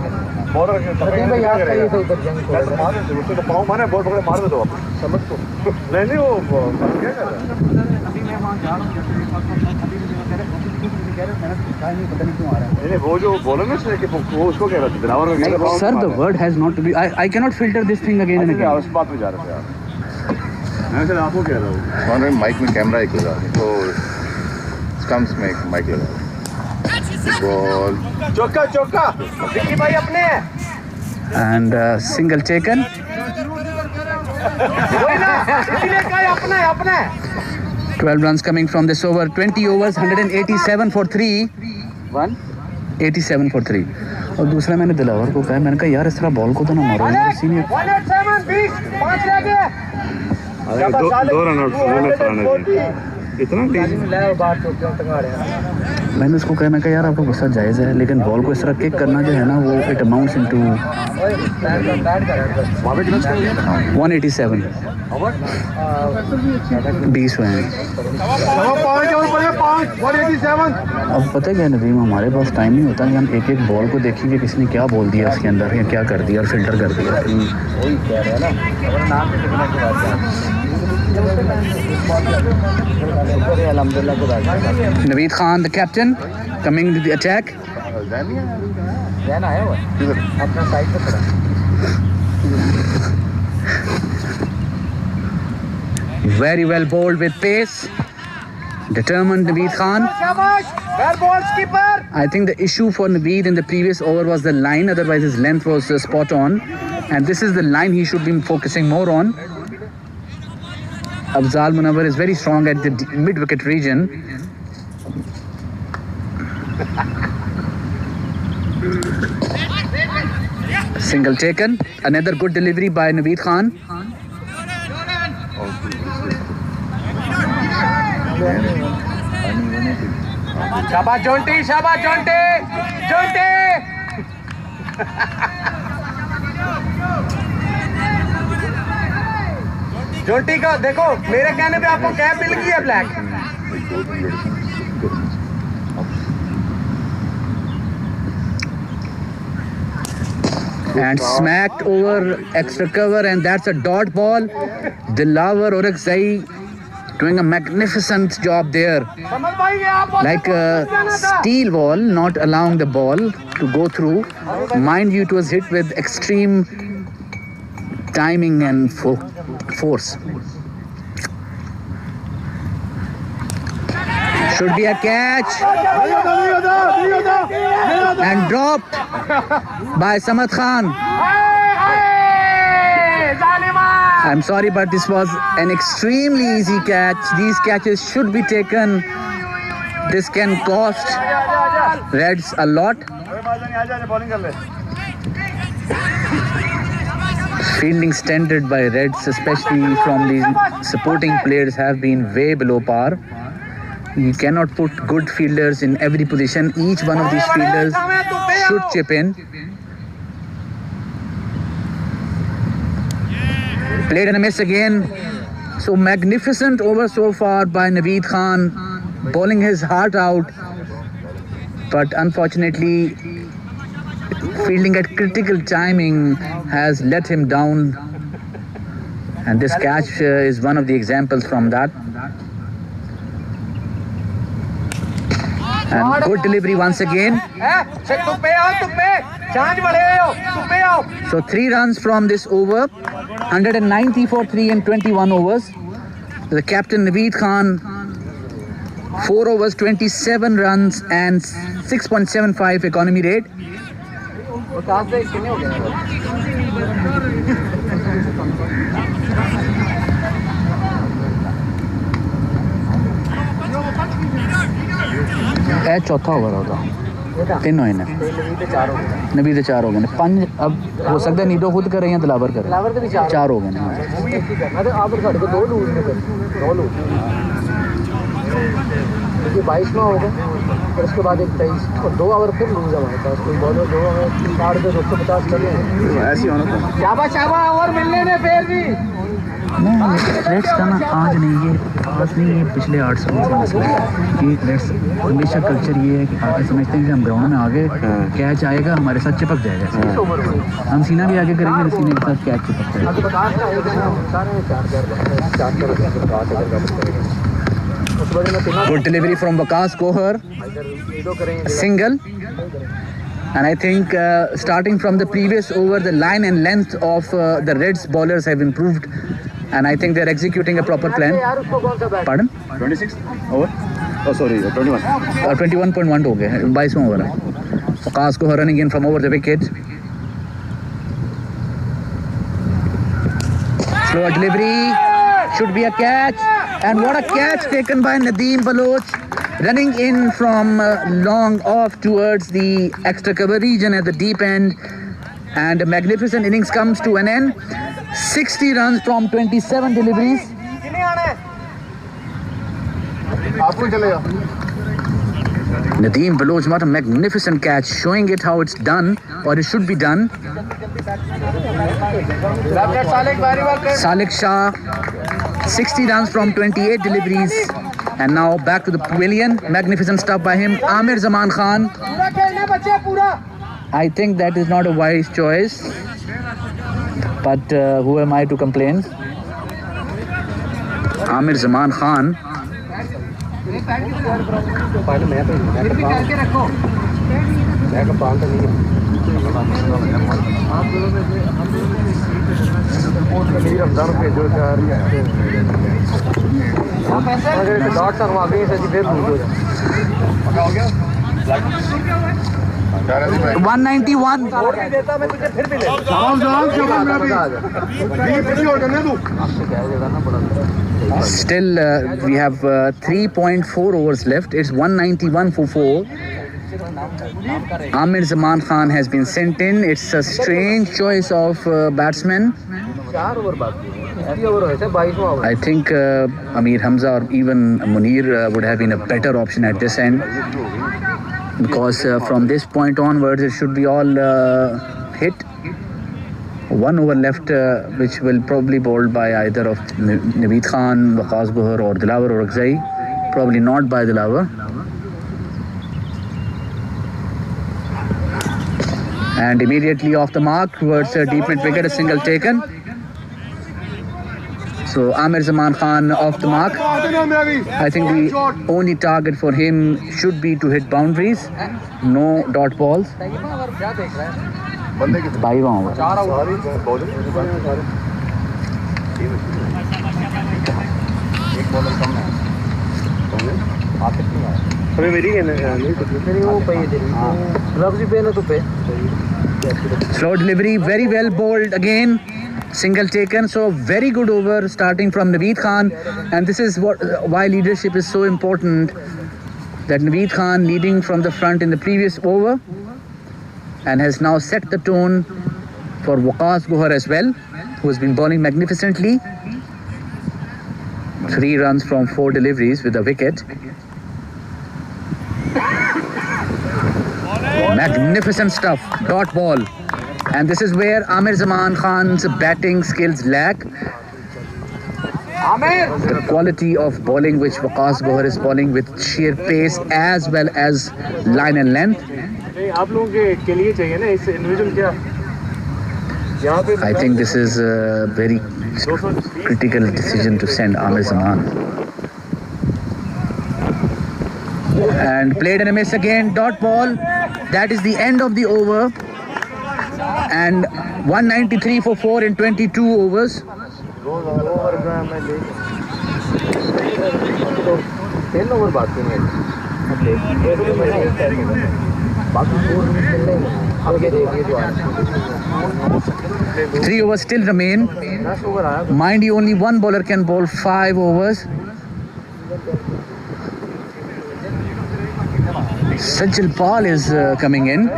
बॉलर के सफेद भाई आप कहीं से उधर जंग को मार दो, उसको तो पाँव मारे, बॉल पकड़े मार दो आप। समझ को नहीं वो क्या कर रहा है? अभी मैं वहां जा रहा हूं, अभी मुझे कह रहे मैंने पूछा नहीं, पता नहीं क्यों आ रहा है। नहीं वो जो बॉलर ना कि वो उसको कह रहा था दिलावर का। Sir, the word has not to be. I cannot filter this thing again and again. उस बात पे जा रहे थे यार। मैं सर आपको कह रहा हूँ। मान रहे माइक में कैमरा एक लगा तो स्टम्प्स में एक माइक लगा बॉल चौका चौका विक्की भाई अपने And single taken. वही ना इसीलिए कहा अपना है अपना है। 12 runs coming from this over. 20 overs, 187 for 3. 87 for 3. और दूसरा मैंने दिलावर को कहा, मैंने कहा यार इस तरह बॉल को तो ना मारो। सीनियर 187 20 5 रह गए। दो रन आउट इतना मैंने उसको कहा, मैं कहा यार आपका गुस्सा जायज़ है, लेकिन बॉल को इस तरह किक करना जो है ना वो इट अमाउंट्स इनटू 187 20 हुए हैं। अब पता है क्या नदीम, हमारे पास टाइम नहीं होता कि हम एक एक बॉल को देखें कि किसने क्या बोल दिया उसके अंदर या क्या कर दिया और फिल्टर कर दिया। वही कह रहे हैं ना, नाम से लिखने की बात है। Naveed Khan, the captain, coming to the attack. Jain आया हुआ अपना साइड पे खड़ा। Very well bowled with pace. Determined Naveed Khan. I think the issue for Naveed in the previous over was the line, otherwise his length was spot on. And this is the line he should be focusing more on. Afzal Munawar is very strong at the mid-wicket region. Single taken. Another good delivery by Naveed Khan. शाबाश Jonty, शाबाश Jonty, Jonty. Jonty का देखो, मेरे कहने पे आपको cap मिल गई है black. And smacked over extra cover, and that's a dot ball. Dilawar Orakzai doing a magnificent job there. Like a steel wall, not allowing the ball to go through. Mind you, it was hit with extreme timing and force. Should be a catch. And dropped by Samad Khan. I'm sorry, but this was an extremely easy catch. These catches should be taken. This can cost Reds a lot. Fielding standard by Reds, especially from the supporting players, have been way below par. You cannot put good fielders in every position. Each one of these fielders should chip in. Played and a miss again. So magnificent over so far by Naveed Khan, bowling his heart out. But unfortunately, fielding at critical timing has let him down. And this catch is one of the examples from that. And good delivery once again. So 3 runs from this over. 190 for 3 in 21 overs. The captain Naveed Khan, 4 overs, 27 runs and 6.75 economy rate. चौथा over होता तीन होए ने नबी दे 4 हो गए ने 5 अब हो सकता है नीडो खुद करे या दिलावर करे लावर के भी 4 4 हो गए ने हाँ। वो भी एक ही करना तो आप साढ़े को 2 लूज में कर 2 लूज ये 22 में हो गए और उसके बाद एक 23 और 2 आवर फिर लूज है हमारे पास कोई बॉलर 2 आवर 4 पे 250 चले ऐसी होना था शाबाश और मिलने ने फिर भी नहीं रेड्स का ना आज नहीं ये आज नहीं ये पिछले 8 साल से मसला है कि रेड्स हमेशा कल्चर ये है कि आगे समझते हैं कि हम ग्राउंड में आगे कैच आएगा हमारे साथ चिपक जाएगा हम सीना भी आगे करेंगे सीने के साथ कैच चिपक जाएगा Good delivery from Waqas Kohar, single. And I think starting from the previous over, the line and length of the Reds bowlers have improved. And I think they're executing a proper plan. Pardon? 26 over oh sorry 21 21.1 हो गए 22वां over है Waqas Kohar running in from over the wicket. Slow delivery, should be a catch. And what a catch taken by Nadeem Baloch, running in from long off towards the extra cover region at the deep end. And a magnificent innings comes to an end. 60 runs from 27 deliveries. आपको चलेगा Nadeem Baloch, what a magnificent catch, showing it how it's done, or it should be done. Salik Shah, 60 runs from 28 deliveries. And now back to the pavilion. Magnificent stuff by him. Amir Zaman Khan. I think that is not a wise choice. But who am I to complain? Amir Zaman Khan. Dot तक वहाँ पे फिर loose हो जाए 191. देता मैं तुझे फिर भी ले Still, we have 3.4 overs left. It's 191 for 4. Amir Zaman Khan has been sent in. It's a strange choice of batsman. 4 over बाकी है 80 ओवर है 22वां over I think Amir Hamza or even Munir would have been a better option at this end. Because from this point onwards, it should be all hit. 1 over left, which will probably bowled by either of Naveed Khan, Waqas Kohar or Dilawar or Akzai. Probably not by Dilawar. And immediately off the mark towards deep mid wicket, a single taken. So Amir Zaman Khan off the mark. I think the only target for him should be to hit boundaries. No dot balls. क्या देख रहा है 22वां over 4 over एक bowler कम है अभी मेरी मेरी वो पे है तेरी रब्जी पे ना तो पे Slow delivery, very well bowled again. Single taken, so very good over starting from Naveed Khan. And this is why leadership is so important. That Naveed Khan leading from the front in the previous over and has now set the tone for Waqas Kohar as well, who has been bowling magnificently. 3 runs from 4 deliveries with a wicket. Magnificent stuff, dot ball. And this is where Amir Zaman Khan's batting skills lack. The quality of bowling which Waqas Kohar is bowling with sheer pace as well as line and length. आप लोगों के लिए चाहिए ना इस individual क्या यहाँ पे I think this is a very critical decision to send Amir Zaman. And played in a miss again, dot ball. That is the end of the over. And 193 for 4 in 22 overs. Ten over बाकी है बाकी 4 खेल रहे हैं आगे देखिए जो 3 overs still remain. 10 over आया Mind you, only one bowler can bowl 5 overs. Sajal Paul is coming in.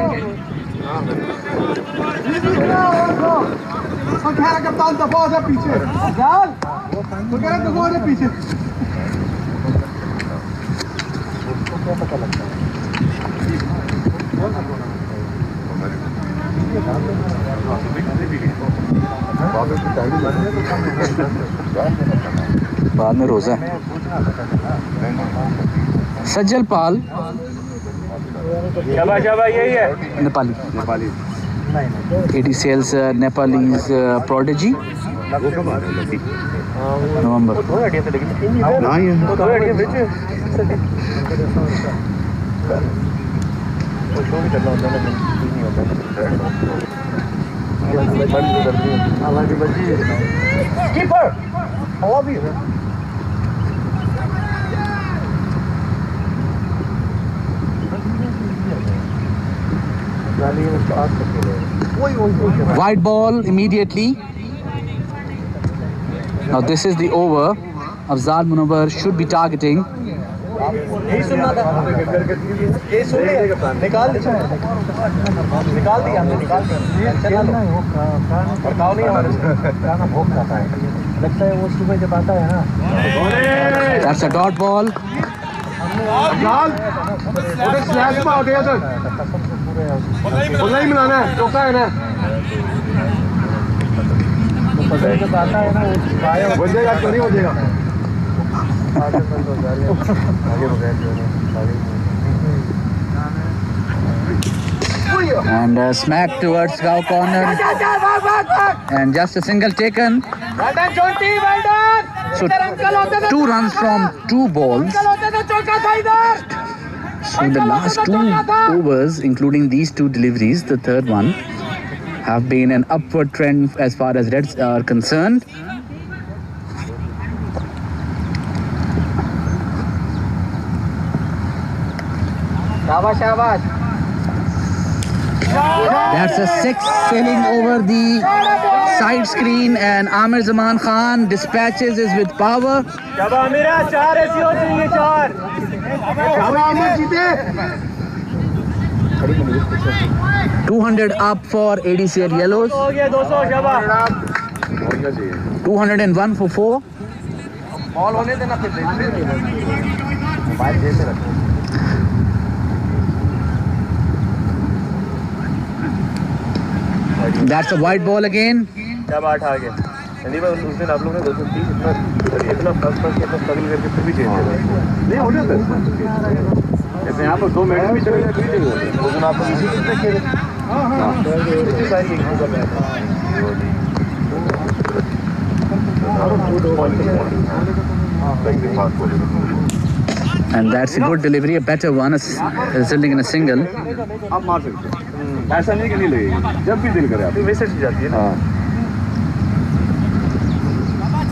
बाद में रोजा सज्जल पाल शाबाश शाबाश यही है Nepali ADCL's Nepalese prodigy November Keeper, how are you? White ball immediately. Now this is the over. Afzal Munawar should be targeting. यही सुनना था ये सुन लिया निकाल दिया हमने निकाल दिया चलना है वो वर्कआउट नहीं हमारे खाना भूख जाता है लगता है वो सुबह जब आता है ना That's a dot ball. लाल उधर स्लैश पे आ गया सर बोला ही मिलाना है चौका है ना जब आता है ना वो बजेगा क्यों नहीं बजेगा And smack towards Gao corner. And just a single taken. So 2 runs from 2 balls. So the last 2 overs, including these 2 deliveries, the third one, have been an upward trend as far as Reds are concerned. शाबाश शाबाश That's a 6 sailing over the side screen, and Amir Zaman Khan dispatches it with power. शाबाश मेरा 4 ऐसी हो चाहिए 4 200 up for ADCL Yellows. हो गया 200 शाबाश 201 for 4. बॉल होने देना फिर मोबाइल जैसे रखो That's a white ball again. जब 8 आ गए संदीप भाई उस दिन आप लोगों ने 230 इतना फर्स्ट इतना स्ट्रगल करके फिर भी चेंज किया नहीं हो जाता जैसे यहाँ पर 2 मैच भी चले गए फिर चेंज होते उस दिन आप लोग इसी कितने खेले हाँ इतनी सारी गेम कर रहे And that's a good delivery, a better one, resulting in a single. आप मार सकते हैं ऐसा नहीं कि नहीं लगेगी जब भी दिल करे आप वैसे चीज जाती है ना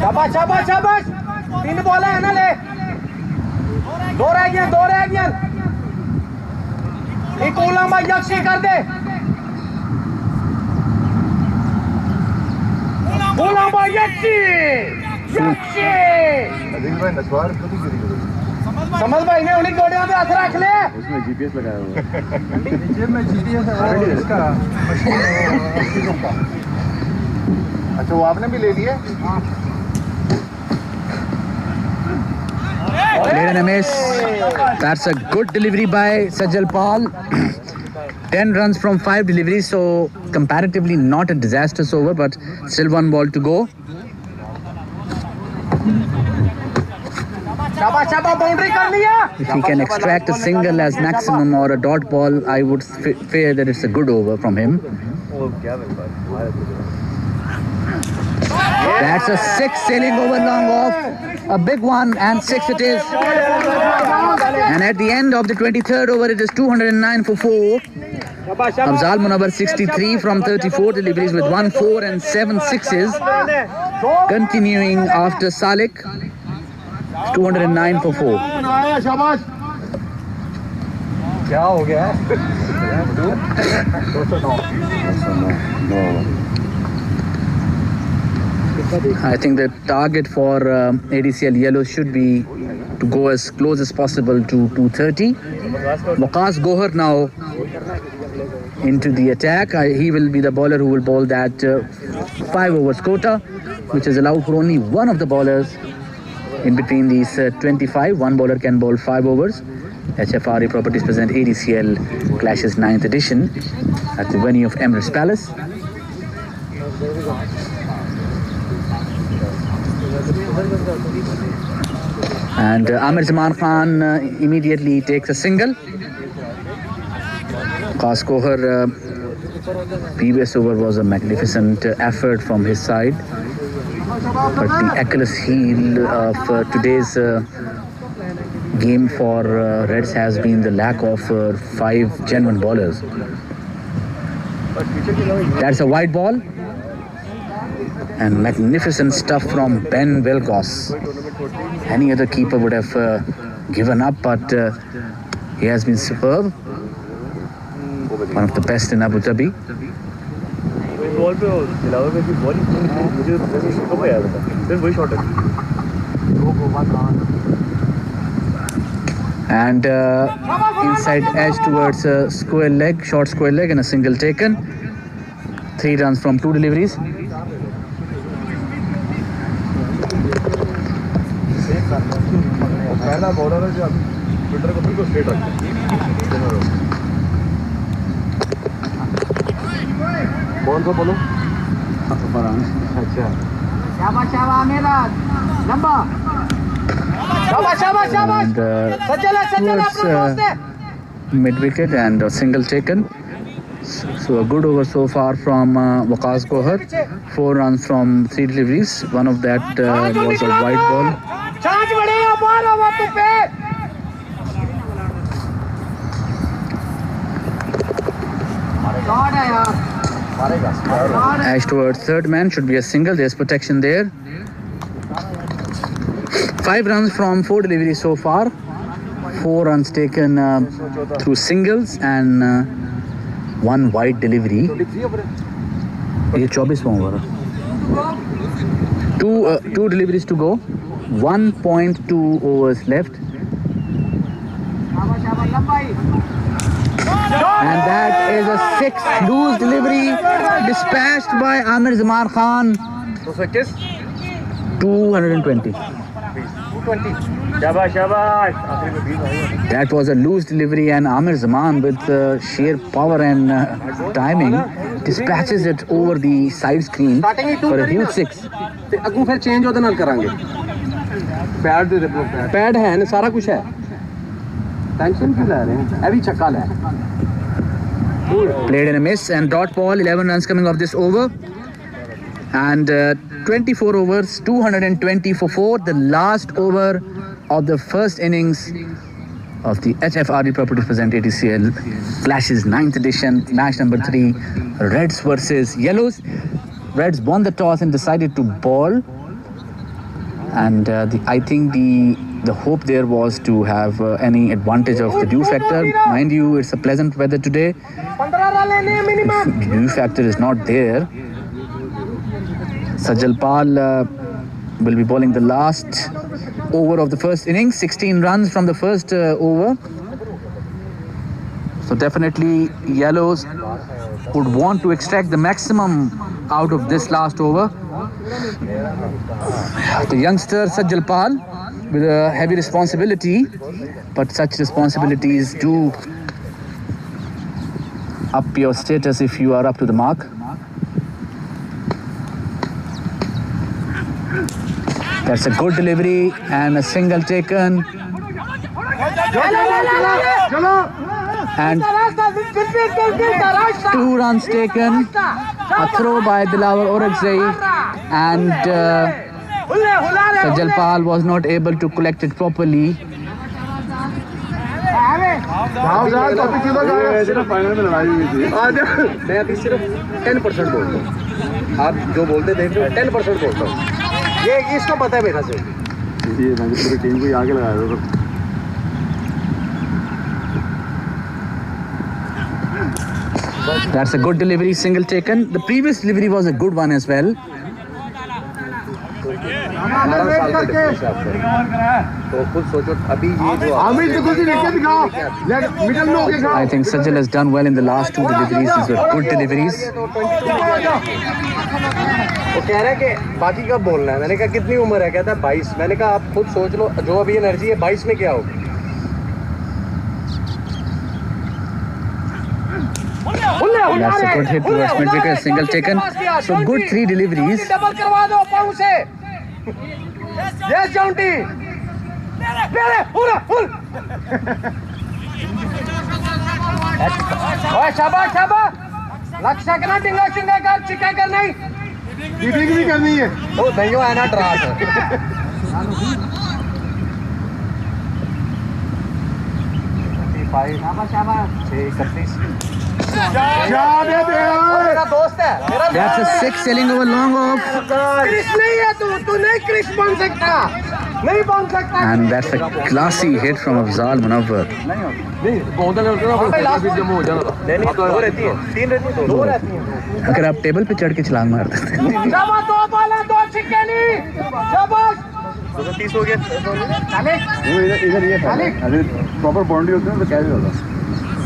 शाबाश शाबाश शाबाश 3 बॉल है ना ले 2 रह गया एक उलमा यक्षी कर दे उलमा यक्षी समझ भाई ने उन्हीं गोलियों पे हाथ रख ले उसमें जीपीएस लगाया हुआ अच्छा वो आपने भी ले लिए Played an miss. That's a good delivery by Sajal Paul. 10 runs from 5 deliveries, so comparatively not a disastrous over, but still 1 ball to go. शाबाश शाबाश बाउंड्री कर लिया If he can extract a single as maximum or a dot ball, I would fear that it's a good over from him. That's a 6 sailing over long off. A big one, and 6 it is. And at the end of the 23rd over, it is 209 for 4. Afzal Munawar 63 from 34 deliveries with 1 4 and 7 6s. Continuing after Salik, 209 for 4. शाबाश क्या हो गया 209 I think the target for ADCL yellow should be to go as close as possible to 230. Waqas Gohar now into the attack. He will be the bowler who will bowl that 5 overs quota, which is allowed for only one of the bowlers in between these 25. One bowler can bowl 5 overs. HFRE Properties present ADCL Clashes 9th edition at the venue of Emirates Palace. And Amir Zaman Khan immediately takes a single. Waqas Gohar, previous over was a magnificent effort from his side, but the Achilles heel of today's game for Reds has been the lack of 5 genuine bowlers. That's a wide ball and magnificent stuff from Ben Wilcox. Any other keeper would have given up, but he has been superb. One of the best in Abu Dhabi. Ball पे दिलावर में की ball मुझे तो पे आया था फिर वही शॉट है And inside edge towards a square leg, short square leg, and a single taken. 3 runs from 2 deliveries. पहला बॉलर है जो फिल्डर को बिल्कुल स्ट्रेट रखता है बॉल को बोलो अच्छा शाबाश शाबाश मेरा लंबा शाबाश शाबाश शाबाश सज्जल सज्जल अपना दोस्त है Mid wicket and a single taken. So a good over so far from Waqas Gohar. 4 runs from 3 deliveries. One of that was a wide ball. Charge बढ़ेगा बॉल ओवर पे शॉट है यार Ash towards third man, should be a single. There's protection there. 5 runs from 4 deliveries so far. 4 runs taken through singles and 1 wide delivery. ये 24वां over है. Two deliveries to go. 1.2 overs left. And that is a 6 loose delivery dispatched by Amir Zaman Khan. 220. शाबाश शाबाश That was a loose delivery, and Amir Zaman with sheer power and timing dispatches it over the side screen for a huge 6. ਤੇ ਅੱਗੋਂ ਫਿਰ change ਉਹਦੇ ਨਾਲ ਕਰਾਂਗੇ pad ਦੇ pad ਹੈ ਨਾ ਸਾਰਾ ਕੁਝ ਹੈ ਟੈਨਸ਼ਨ ਕਿਉਂ ਲੈ ਰਹੇ ਹੋ ਇਹ ਵੀ ਛੱਕਾ ਲੈ Played in a miss and dot ball. 11 runs coming off this over, and 24 overs, 220 for 4. The last over of the first innings of the HFRE Properties present ADCL Clashes 9th edition, match number 3, Reds versus Yellows. Reds won the toss and decided to bowl, and I think the hope there was to have any advantage of the dew factor. Mind you, it's a pleasant weather today. If dew factor is not there, Sajal Pal will be bowling the last over of the first innings. 16 runs from the first over. So definitely Yellows would want to extract the maximum out of this last over. The youngster Sajal Pal with a heavy responsibility, but such responsibilities do up your status if you are up to the mark. That's a good delivery and a single taken. And 2 runs taken. A throw by Dilawar Orakzai, and Sajal Pal was not able to collect it properly. Final में लड़ाई हुई थी मैं अभी सिर्फ 10% बोलता हूँ आप जो बोलते देख रहे हो 10% बोलता हूँ ये इसको पता है मेरा से ये पूरी टीम को आगे लगाया था That's a good delivery, single taken. The previous delivery was a good one as well. 18 साल का डिफरेंस है आपको। तो खुद सोचो अभी ये जो I think Sajal has done well in the last two deliveries. These were good deliveries. वो कह रहा है कि बाकी कब बोलना है। मैंने कहा कितनी उम्र है, कहता है 22। मैंने कहा आप खुद सोच लो, जो अभी एनर्जी है 22 में क्या होगी। That's a good hit towards mid-wicket, single taken. So good 3 deliveries. Double करवा दो पाऊ से। यस जॉन्टी, ले पूरा फुल। ओए शाबाश शाबाश, लक्ष्य करना, टिंगा चिंगा कर, चिका कर नहीं, ड्रिबलिंग भी करनी है। ओ नहीं है ना ड्रास है। शाबाश शाबाश, 31। मेरा दोस्त है, मेरा That's a 6 sailing over long off. Krrish नहीं है तू नहीं क्रिश बन सकता, नहीं बन सकता। And that's a classy hit from Afzal Munawwar. नहीं, दो रहती है, 3 रहती है, 2 रहती है। अगर आप टेबल पे चढ़ के छलांग मार देते हैं। शाबाश, 2 बॉल 2 छिक्के नहीं, शाबाश। 230 हो गया। इधर ये था, अगर प्रॉपर बाउंड्री होती है तो कैच होता।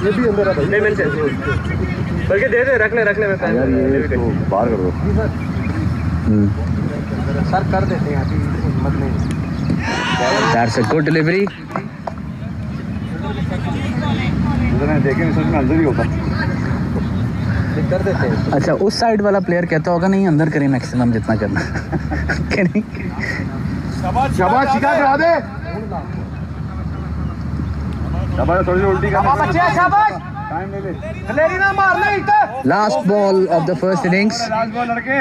ये भी अंदर है भाई। नहीं मिल चाहिए, बल्कि दे रख ले मैं यार ये तो बाहर कर दो। सर कर देते हैं, अभी हिम्मत नहीं। That's a good delivery. इधर देखें इसमें अंदर ही होता। कर देते हैं। अच्छा, उस साइड वाला प्लेयर कहता होगा नहीं अंदर करें मैक्सिमम जितना करना। कि नहीं? शाबाश, शिकार करा दे। शाबाश, थोड़ी सी उल्टी कर। बच्चे शाबाश, टाइम ले ले। खलेरी ना मार नहीं तो। Last ball of the first innings. Last ball लड़के।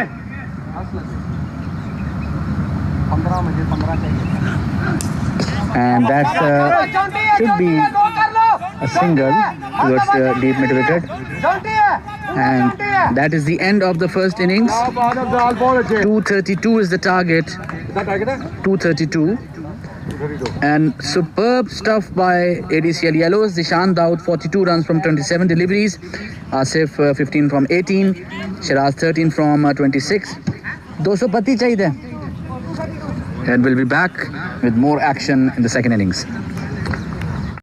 15 मुझे 15 चाहिए। And that should be a single towards the deep mid wicket. And that is the end of the first innings. 232 is the target. 232. And superb stuff by ADCL Yellows. Zishan Daud 42 runs from 27 deliveries. Asif 15 from 18. Shiraz 13 from 26. 200 pati chahiye. And we'll be back with more action in the second innings.